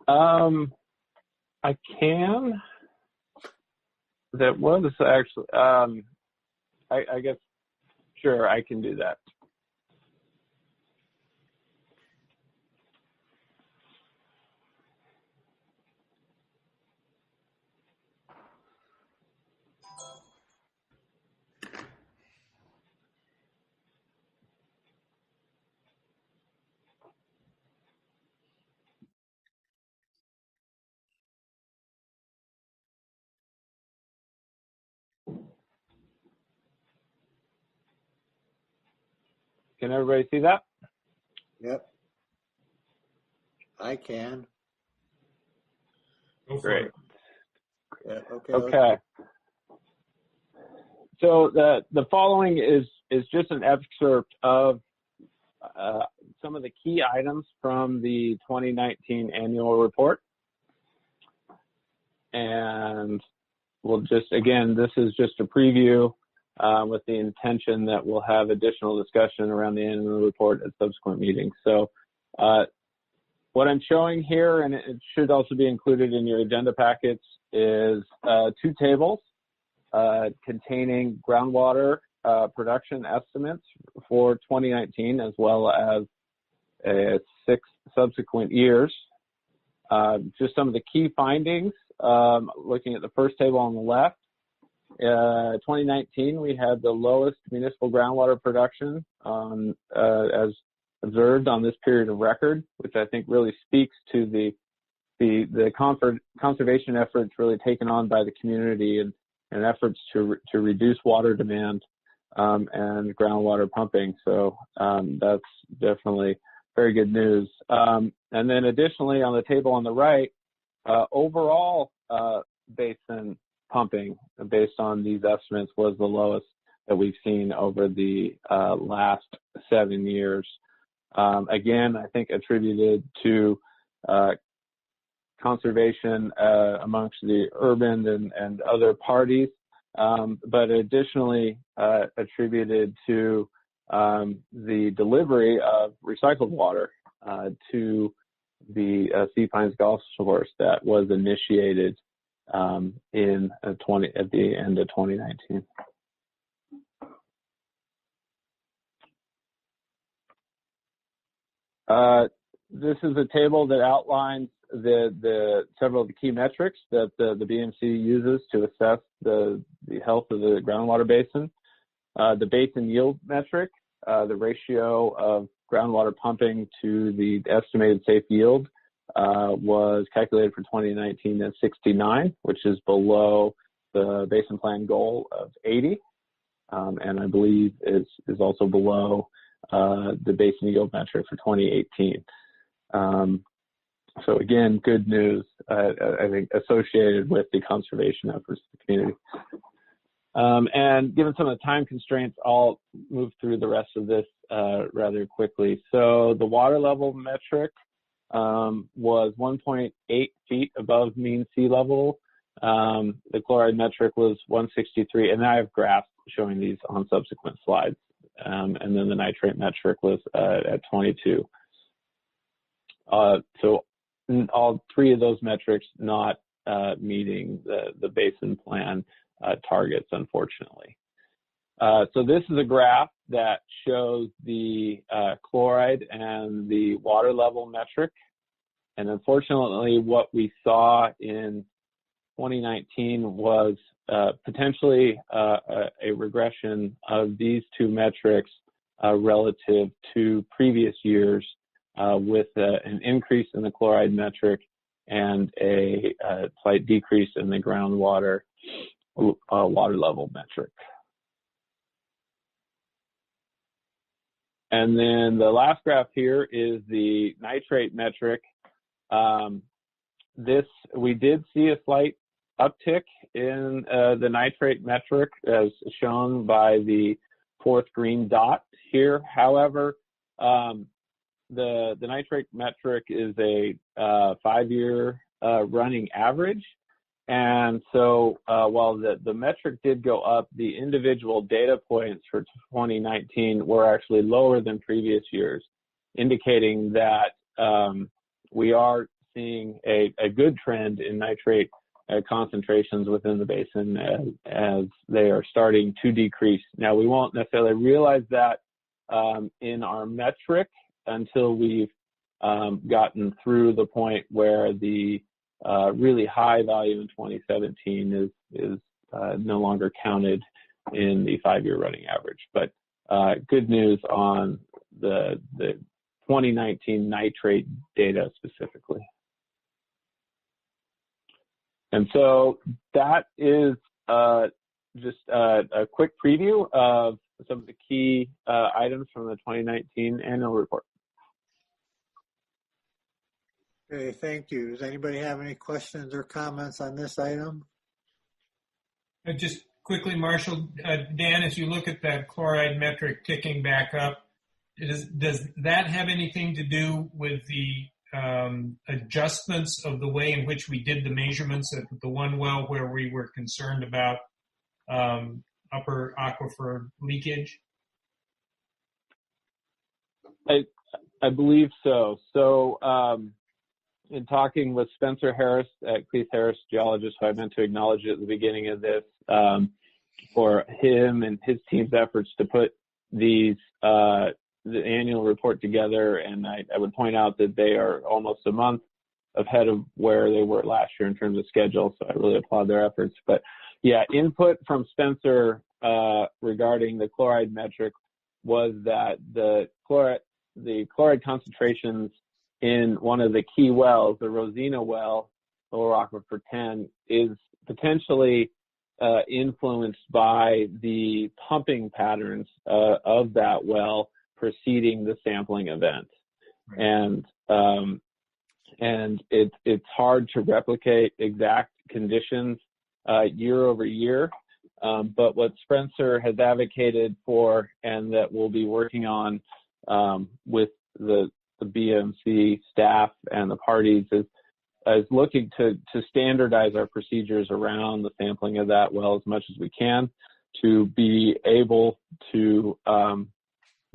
I can. That was actually, I guess, sure, I can do that. Can everybody see that? Yep. I can. Go for Great. it. Yeah, okay. Okay. So the following is just an excerpt of some of the key items from the 2019 annual report. And we'll just, again, this is just a preview with the intention that we'll have additional discussion around the annual report at subsequent meetings. So what I'm showing here, and it should also be included in your agenda packets, is two tables containing groundwater production estimates for 2019 as well as 6 subsequent years. Just some of the key findings, looking at the first table on the left. 2019, we had the lowest municipal groundwater production as observed on this period of record, which I think really speaks to the conservation efforts really taken on by the community and efforts to reduce water demand and groundwater pumping. So that's definitely very good news. And then additionally, on the table on the right, overall basin pumping based on these estimates was the lowest that we've seen over the last 7 years. Again, I think attributed to conservation amongst the urban and other parties, but additionally attributed to the delivery of recycled water to the Sea Pines Golf Course that was initiated at the end of 2019. This is a table that outlines the several of the key metrics that the BMC uses to assess the health of the groundwater basin. The basin yield metric, the ratio of groundwater pumping to the estimated safe yield, was calculated for 2019 at 69, which is below the basin plan goal of 80, and I believe is also below the basin yield metric for 2018. So again, good news, I think, associated with the conservation efforts of the community. And given some of the time constraints, I'll move through the rest of this rather quickly. So the water level metric was 1.8 feet above mean sea level. The chloride metric was 163, and I have graphs showing these on subsequent slides. And then the nitrate metric was at 22. So all three of those metrics not meeting the basin plan targets, unfortunately. So this is a graph that shows the chloride and the water level metric. And unfortunately, what we saw in 2019 was potentially a regression of these two metrics relative to previous years, with an increase in the chloride metric and a slight decrease in the groundwater water level metric. And then the last graph here is the nitrate metric. We did see a slight uptick in the nitrate metric as shown by the fourth green dot here. However, the nitrate metric is a 5-year running average. And so while the metric did go up, the individual data points for 2019 were actually lower than previous years, indicating that we are seeing a good trend in nitrate concentrations within the basin as they are starting to decrease. Now, we won't necessarily realize that in our metric until we've gotten through the point where the really high value in 2017 is no longer counted in the 5-year running average. But good news on the 2019 nitrate data specifically. And so that is just a quick preview of some of the key items from the 2019 annual report. Okay, thank you. Does anybody have any questions or comments on this item? Just quickly, Marshall, Dan, as you look at that chloride metric ticking back up, does that have anything to do with the adjustments of the way in which we did the measurements at the one well where we were concerned about upper aquifer leakage? I believe so. So in talking with Spencer Harris at Cleese Harris Geologist, who I meant to acknowledge at the beginning of this, for him and his team's efforts to put these the annual report together, and I would point out that they are almost a month ahead of where they were last year in terms of schedule, so I really applaud their efforts. But yeah, input from Spencer regarding the chloride metric was that the chloride concentrations in one of the key wells, the Rosina well, Lower Aquifer 10, is potentially influenced by the pumping patterns of that well preceding the sampling event. Right. And it's hard to replicate exact conditions year over year. But what Spencer has advocated for, and that we'll be working on with the BMC staff and the parties, is looking to standardize our procedures around the sampling of that well as much as we can to be able to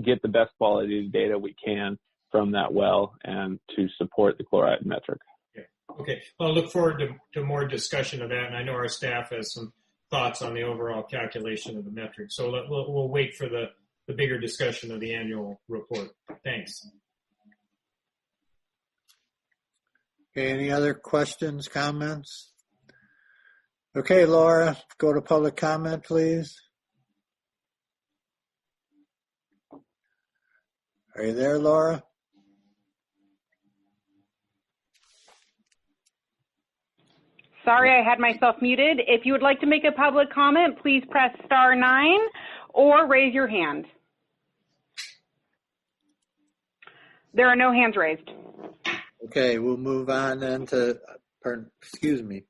get the best quality data we can from that well and to support the chloride metric. Okay. Well, I look forward to more discussion of that, and I know our staff has some thoughts on the overall calculation of the metric. So we'll wait for the bigger discussion of the annual report. Thanks. Okay, any other questions, comments? Okay, Laura, go to public comment, please. Are you there, Laura? Sorry, I had myself muted. If you would like to make a public comment, please press *9 or raise your hand. There are no hands raised. Okay, we'll move on then to, excuse me.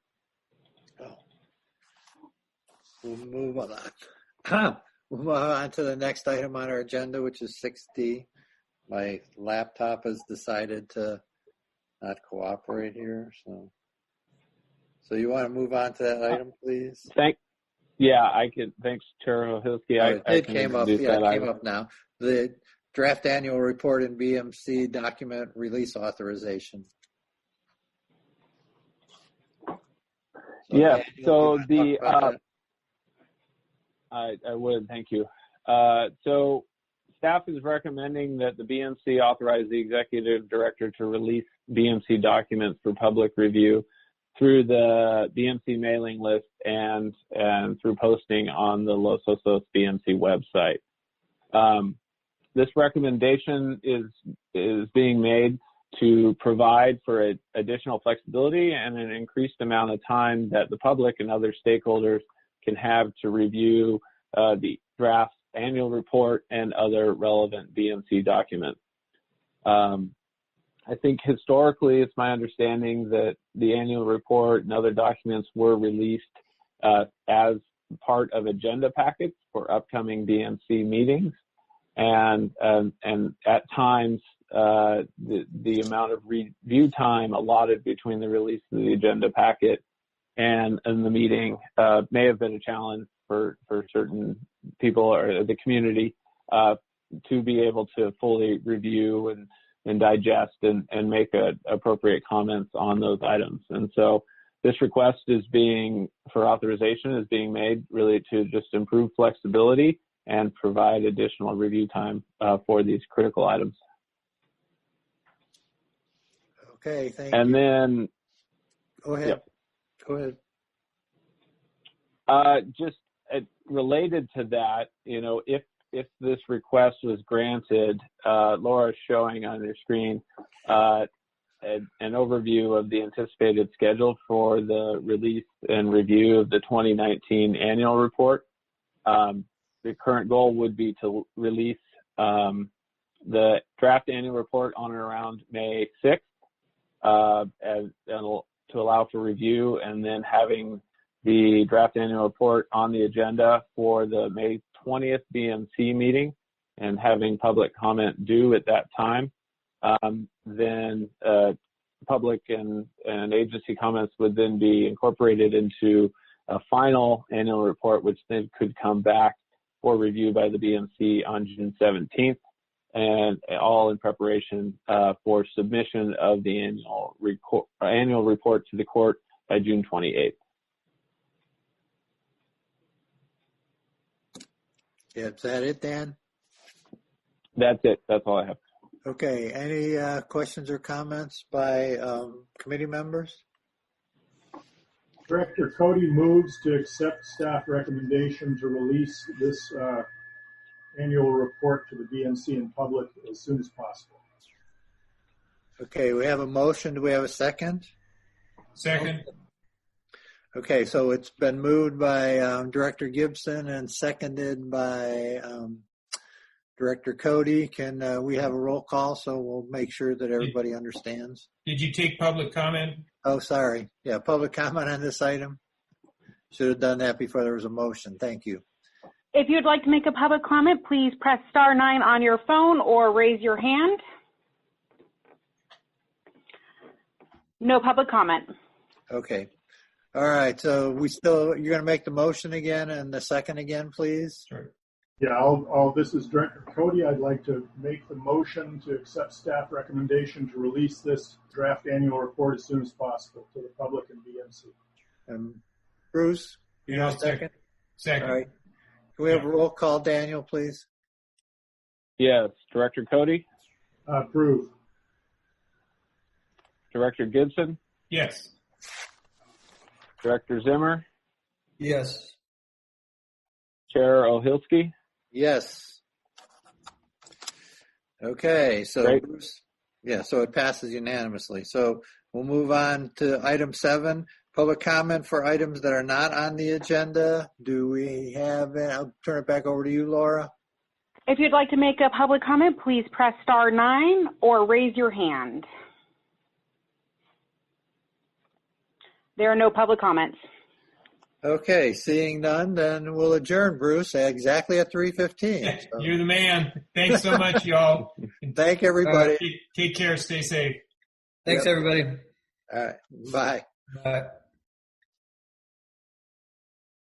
We'll move on. We'll move on to the next item on our agenda, which is 6D. My laptop has decided to not cooperate here, so you want to move on to that item, please? Yeah, I could. Thanks, Chair Ohilsky. It came up. Yeah, it came up now. The draft annual report in BMC document release authorization. Yes. So I would. Thank you. So staff is recommending that the BMC authorize the executive director to release BMC documents for public review through the BMC mailing list and through posting on the Los Osos BMC website. This recommendation is being made to provide for additional flexibility and an increased amount of time that the public and other stakeholders can have to review the draft annual report and other relevant BMC documents. I think historically, it's my understanding that the annual report and other documents were released as part of agenda packets for upcoming BMC meetings, and at times the amount of review time allotted between the release of the agenda packet and the meeting may have been a challenge for certain people or the community to be able to fully review and digest and make appropriate comments on those items. And so this request for authorization is being made really to just improve flexibility and provide additional review time for these critical items. Okay, thank you. And then, go ahead. Yep. Go ahead. Just related to that, if this request was granted, Laura's showing on your screen an overview of the anticipated schedule for the release and review of the 2019 annual report. The current goal would be to release the draft annual report on or around May 6th, to allow for review, and then having the draft annual report on the agenda for the May 20th BMC meeting and having public comment due at that time. Then public and agency comments would then be incorporated into a final annual report, which then could come back for review by the BMC on June 17th, and all in preparation for submission of the annual report to the court by June 28th. Yeah, is that it, Dan? That's it. That's all I have. Okay. Any questions or comments by committee members? Director Cody moves to accept staff recommendation to release this annual report to the BMC in public as soon as possible. Okay, we have a motion. Do we have a second? Second. Okay, so it's been moved by Director Gibson and seconded by Director Cody. Can we have a roll call so we'll make sure that everybody understands? Did you take public comment? Oh, sorry. Yeah, public comment on this item. Should have done that before there was a motion. Thank you. If you'd like to make a public comment, please press *9 on your phone or raise your hand. No public comment. Okay. All right. So you're going to make the motion again and the second again, please? Sure. Yeah, this is Director Cody. I'd like to make the motion to accept staff recommendation to release this draft annual report as soon as possible to the public and BMC. Bruce, you Yeah, have a second? Second. All right. Can we have a roll call, Daniel, please? Yes. Director Cody? Approve. Director Gibson? Yes. Director Zimmer? Yes. Chair Ohilsky? Yes. Okay, so Great. Bruce, so it passes unanimously. So we'll move on to item 7, public comment for items that are not on the agenda. Do we have it? I'll turn it back over to you, Laura. If you'd like to make a public comment, please press *9 or raise your hand. There are no public comments. Okay, seeing none, then we'll adjourn, Bruce, exactly at 3:15. So. You're the man. Thanks so much, y'all. Thank everybody. Take care. Stay safe. Thanks, everybody. All right, bye. Bye.